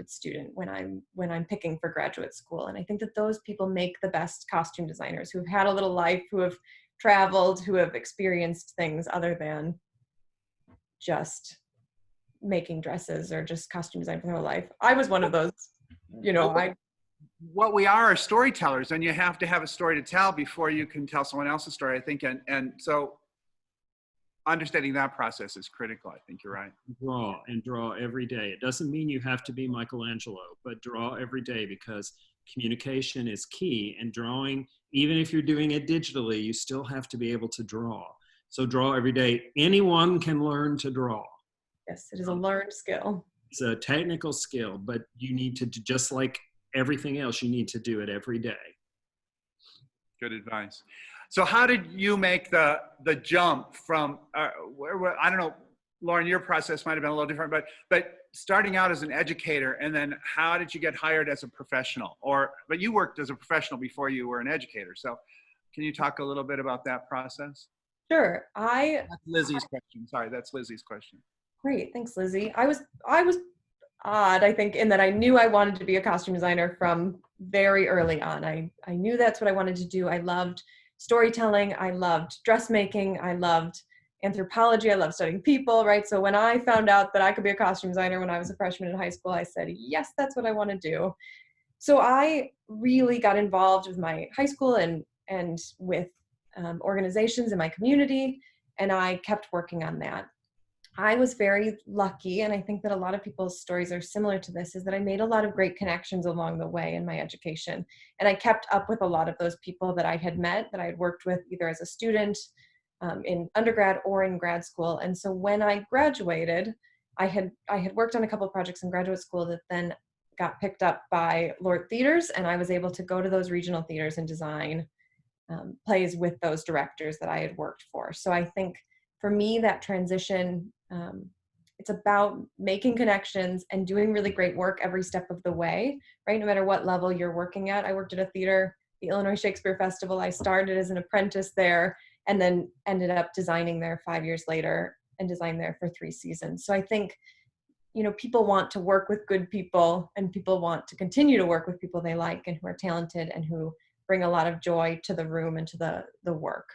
Speaker 3: student when I'm picking for graduate school. And I think that those people make the best costume designers, who've had a little life, who have traveled, who have experienced things other than just making dresses or just costume design for their whole life. I was one of those,
Speaker 2: What we are storytellers, and you have to have a story to tell before you can tell someone else's story, I think. And so understanding that process is critical. I think you're right.
Speaker 4: Draw every day. It doesn't mean you have to be Michelangelo, but draw every day, because communication is key. And drawing, even if you're doing it digitally, you still have to be able to draw. So draw every day. Anyone can learn to draw.
Speaker 3: Yes, it is a learned skill.
Speaker 4: It's a technical skill, but you need to, just like everything else, you need to do it every day.
Speaker 2: Good advice. So how did you make the jump from, I don't know, Lauren, your process might have been a little different, but starting out as an educator, and then how did you get hired as a professional? But you worked as a professional before you were an educator. So can you talk a little bit about that process?
Speaker 3: Sure.
Speaker 2: That's Lizzie's question. Sorry, that's Lizzie's question.
Speaker 3: Great. Thanks, Lizzie. I was odd, I think, in that I knew I wanted to be a costume designer from very early on. I knew that's what I wanted to do. I loved storytelling. I loved dressmaking. I loved anthropology. I loved studying people, right? So when I found out that I could be a costume designer when I was a freshman in high school, I said, yes, that's what I want to do. So I really got involved with my high school and with organizations in my community, and I kept working on that. I was very lucky, and I think that a lot of people's stories are similar to this, is that I made a lot of great connections along the way in my education. And I kept up with a lot of those people that I had met, that I had worked with either as a student in undergrad or in grad school. And so when I graduated, I had worked on a couple of projects in graduate school that then got picked up by Lord Theaters, and I was able to go to those regional theaters and design plays with those directors that I had worked for. So I think for me, that transition, it's about making connections and doing really great work every step of the way, right? No matter what level you're working at. I worked at a theater, the Illinois Shakespeare Festival. I started as an apprentice there and then ended up designing there 5 years later and designed there for 3 seasons. So I think, people want to work with good people, and people want to continue to work with people they like and who are talented and who bring a lot of joy to the room and to the work.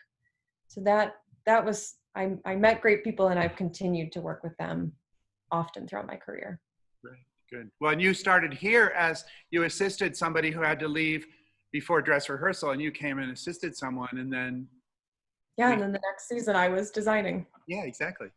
Speaker 3: So that was, I met great people, and I've continued to work with them often throughout my career.
Speaker 2: Right. Good. Well, and you started here as you assisted somebody who had to leave before dress rehearsal, and you came and assisted someone, and then.
Speaker 3: Yeah, and then the next season I was designing.
Speaker 2: Yeah, exactly.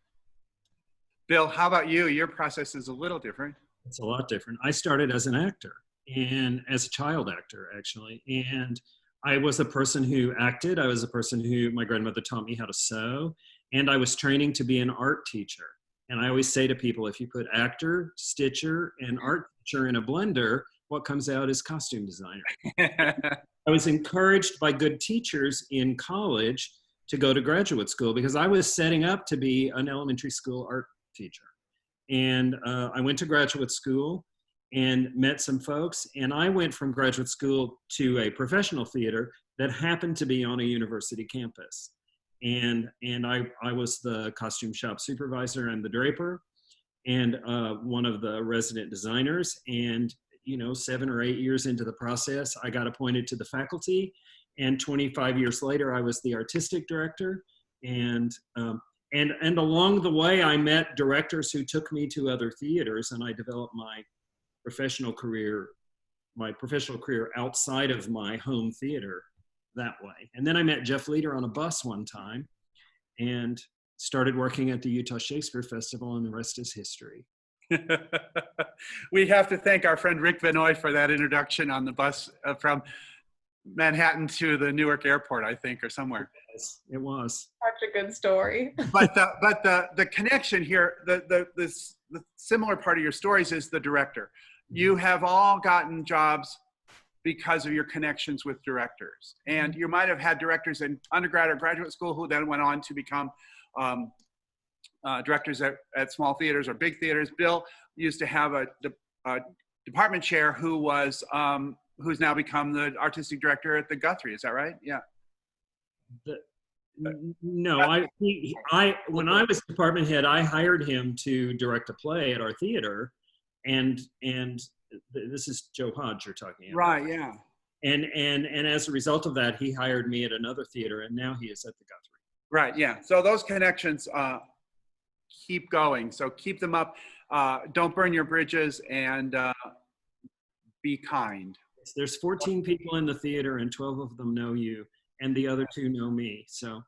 Speaker 2: Bill, how about you? Your process is a little different.
Speaker 4: It's a lot different. I started as an actor, and as a child actor, actually. And I was a person who acted. I was a person who, my grandmother taught me how to sew, and I was training to be an art teacher. And I always say to people, if you put actor, stitcher, and art teacher in a blender, what comes out is costume designer. I was encouraged by good teachers in college to go to graduate school because I was setting up to be an elementary school art teacher. And I went to graduate school and met some folks, and I went from graduate school to a professional theater that happened to be on a university campus. And I was the costume shop supervisor and the draper and one of the resident designers. And 7 or 8 years into the process, I got appointed to the faculty, and 25 years later, I was the artistic director. And along the way, I met directors who took me to other theaters, and I developed my professional career outside of my home theater that way. And then I met Jeff Leder on a bus one time and started working at the Utah Shakespeare Festival, and the rest is history.
Speaker 2: We have to thank our friend Rick Vinoy for that introduction on the bus from Manhattan to the Newark airport, I think, or somewhere.
Speaker 4: It was
Speaker 3: such a good story.
Speaker 2: But the connection here, the similar part of your stories is the director. You have all gotten jobs because of your connections with directors, and you might have had directors in undergrad or graduate school who then went on to become directors at small theaters or big theaters. Bill used to have a department chair who was who's now become the artistic director at the Guthrie. Is that right? Yeah.
Speaker 4: No, when I was department head, I hired him to direct a play at our theater, and this is Joe Hodge you're talking about.
Speaker 2: Right. Yeah.
Speaker 4: And as a result of that, he hired me at another theater, and now he is at the Guthrie.
Speaker 2: Right. Yeah. So those connections keep going. So keep them up. Don't burn your bridges, and be kind.
Speaker 4: There's 14 people in the theater, and 12 of them know you, and the other 2 know me. So.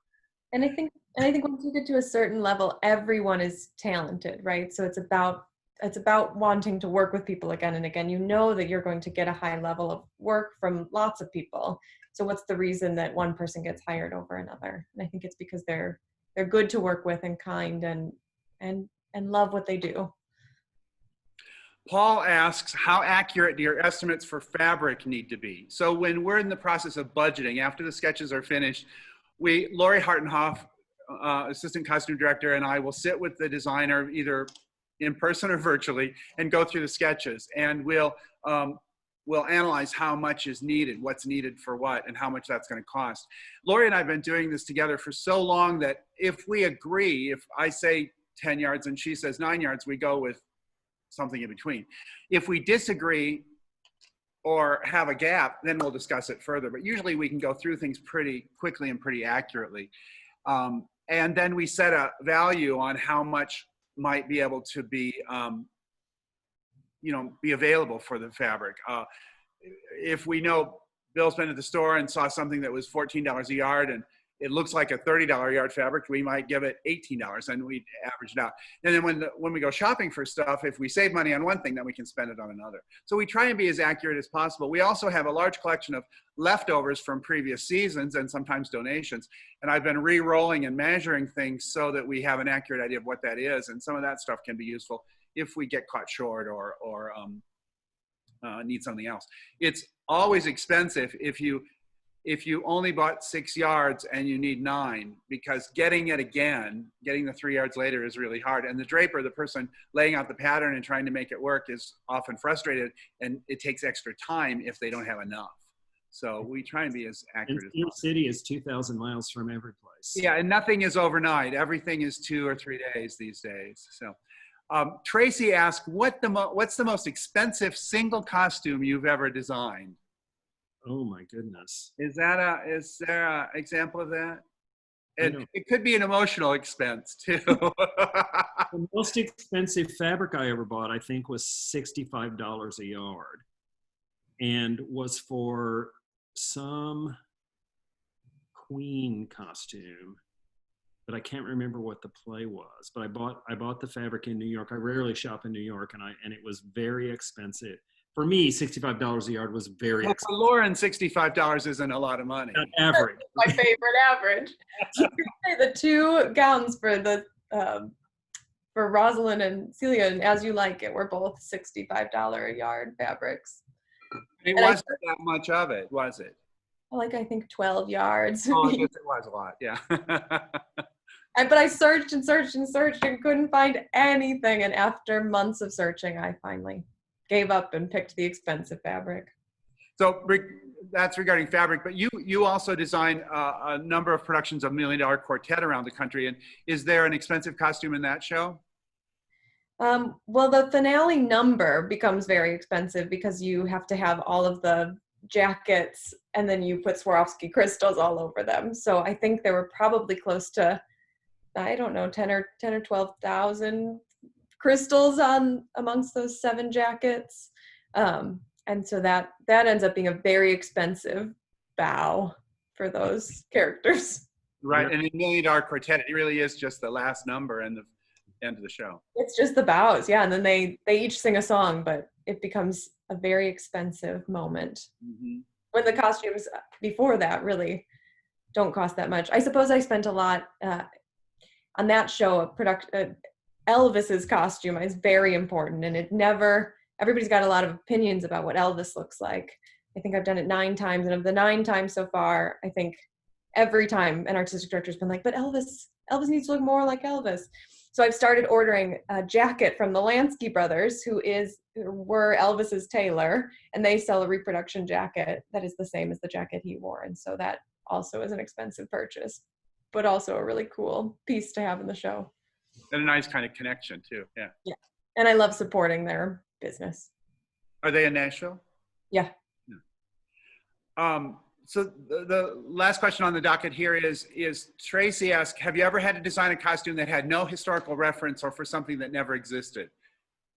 Speaker 3: And I think once you get to a certain level, everyone is talented, right? So it's about wanting to work with people again and again. You know that you're going to get a high level of work from lots of people. So what's the reason that one person gets hired over another? And I think it's because they're good to work with and kind and love what they do.
Speaker 2: Paul asks, how accurate do your estimates for fabric need to be? So when we're in the process of budgeting, after the sketches are finished, Lori Hartenhoff, assistant costume director, and I will sit with the designer either in person or virtually and go through the sketches, and we'll analyze how much is needed, what's needed for what, and how much that's going to cost. Lori and I have been doing this together for so long that if we agree, if I say 10 yards and she says 9 yards, we go with something in between. If we disagree or have a gap, then we'll discuss it further. But usually we can go through things pretty quickly and pretty accurately. And then we set a value on how much might be able to be, be available for the fabric. If we know Bill's been at the store and saw something that was $14 a yard and it looks like a $30 a yard fabric, we might give it $18 and we average it out. And then when we go shopping for stuff, if we save money on one thing, then we can spend it on another. So we try and be as accurate as possible. We also have a large collection of leftovers from previous seasons and sometimes donations. And I've been re-rolling and measuring things so that we have an accurate idea of what that is. And some of that stuff can be useful if we get caught short or need something else. It's always expensive if you only bought 6 yards and you need 9, because getting it again, getting the 3 yards later is really hard. And the draper, the person laying out the pattern and trying to make it work, is often frustrated, and it takes extra time if they don't have enough. So we try and be as accurate as possible.
Speaker 4: Steel City is 2,000 miles from every place.
Speaker 2: Yeah, and nothing is overnight. Everything is 2 or 3 days these days. So Tracy asked, what's the most expensive single costume you've ever designed?
Speaker 4: Oh my goodness.
Speaker 2: Is there an example of that? And it could be an emotional expense too.
Speaker 4: The most expensive fabric I ever bought, I think, was $65 a yard, and was for some queen costume, but I can't remember what the play was. But I bought the fabric in New York. I rarely shop in New York, and it was very expensive. For me, $65 a yard was very expensive.
Speaker 2: For Lauren, $65 isn't a lot of money.
Speaker 4: Not average.
Speaker 3: My favorite average. You could say the 2 gowns for for Rosalind and Celia and As You Like It were both $65 a yard fabrics.
Speaker 2: It wasn't that much of it, was it?
Speaker 3: I think 12 yards.
Speaker 2: Oh, I guess it was a lot, yeah.
Speaker 3: But I searched and searched and searched and couldn't find anything. And after months of searching, I finally gave up and picked the expensive fabric.
Speaker 2: So that's regarding fabric, but you also design a number of productions of $1 Million Quartet around the country. And is there an expensive costume in that show?
Speaker 3: Well, the finale number becomes very expensive because you have to have all of the jackets and then you put Swarovski crystals all over them. So I think they were probably close to, I don't know, 10 or 12,000 crystals amongst those 7 jackets. And so that ends up being a very expensive bow for those characters.
Speaker 2: Right, and in $1 Million Quartet, it really is just the last number and the end of the show.
Speaker 3: It's just the bows, yeah, and then they each sing a song, but it becomes a very expensive moment. Mm-hmm. When the costumes before that really don't cost that much. I suppose I spent a lot on that show. Elvis's costume is very important, and everybody's got a lot of opinions about what Elvis looks like. I think I've done it 9 times, and of the 9 times so far, I think every time an artistic director's been like, but Elvis needs to look more like Elvis. So I've started ordering a jacket from the Lansky brothers, who were Elvis's tailor, and they sell a reproduction jacket that is the same as the jacket he wore. And so that also is an expensive purchase, but also a really cool piece to have in the show.
Speaker 2: And a nice kind of connection too, yeah.
Speaker 3: Yeah, and I love supporting their business.
Speaker 2: Are they in Nashville?
Speaker 3: Yeah.
Speaker 2: So the last question on the docket here is Tracy asked, have you ever had to design a costume that had no historical reference or for something that never existed?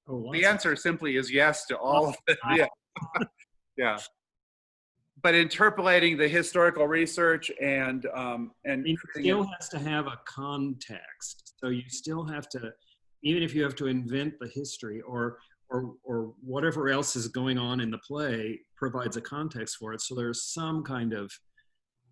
Speaker 2: Oh, the answer simply is yes to all of it. Yeah. Yeah. But interpolating the historical research and
Speaker 4: it still has to have a context. So you still have to, even if you have to invent the history or whatever else is going on in the play provides a context for it. So there's some kind of,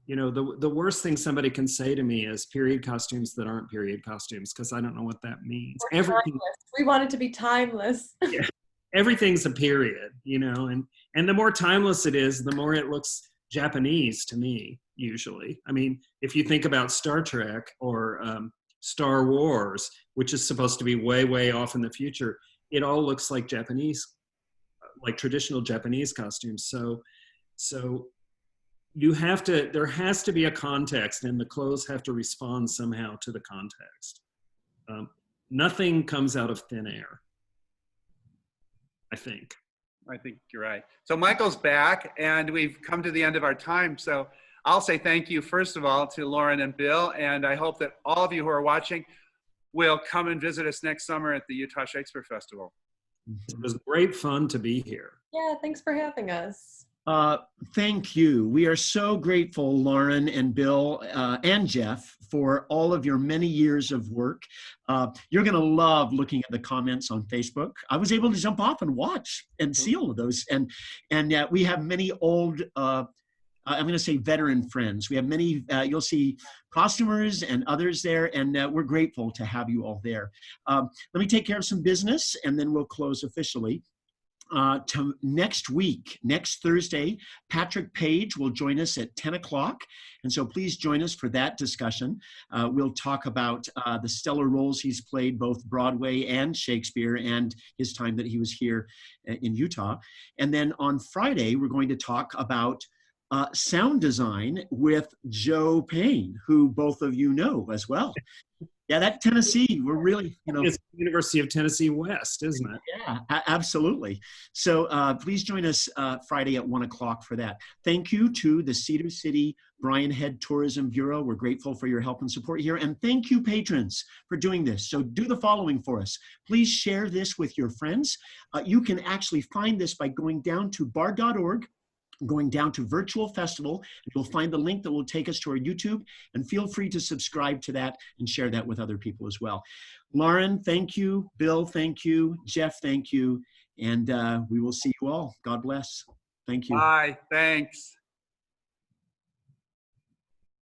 Speaker 4: the worst thing somebody can say to me is period costumes that aren't period costumes, because I don't know what that means. Everything.
Speaker 3: We want it to be timeless.
Speaker 4: Yeah. everything's a period, and the more timeless it is, the more it looks Japanese to me, usually. I mean, if you think about Star Trek or Star Wars, which is supposed to be way, way off in the future, it all looks like Japanese, like traditional Japanese costumes. So there has to be a context, and the clothes have to respond somehow to the context. Nothing comes out of thin air, I think.
Speaker 2: I think you're right. So Michael's back, and we've come to the end of our time. So I'll say thank you, first of all, to Lauren and Bill, and I hope that all of you who are watching will come and visit us next summer at the Utah Shakespeare Festival.
Speaker 4: It was great fun to be here.
Speaker 3: Yeah, thanks for having us.
Speaker 1: Thank you. We are so grateful, Lauren and Bill and Jeff, for all of your many years of work. You're going to love looking at the comments on Facebook. I was able to jump off and watch and see all of those. And we have many old, I'm going to say veteran friends. We have many, you'll see costumers and others there, and we're grateful to have you all there. Let me take care of some business, and then we'll close officially. To next week, next Thursday, Patrick Page will join us at 10 o'clock. And so please join us for that discussion. We'll talk about the stellar roles he's played, both Broadway and Shakespeare, and his time that he was here in Utah. And then on Friday, we're going to talk about sound design with Joe Payne, who both of you know as well. Yeah, that Tennessee, we're really,
Speaker 4: It's the University of Tennessee West, isn't it?
Speaker 1: Yeah, absolutely. So please join us Friday at 1 o'clock for that. Thank you to the Cedar City Bryan Head Tourism Bureau. We're grateful for your help and support here. And thank you, patrons, for doing this. So do the following for us. Please share this with your friends. You can actually find this by going down to bard.org, going down to Virtual Festival. You'll find the link that will take us to our YouTube, and feel free to subscribe to that and share that with other people as well. Lauren, thank you. Bill, thank you. Jeff, thank you. And we will see you all. God bless. Thank you.
Speaker 2: Bye. Thanks.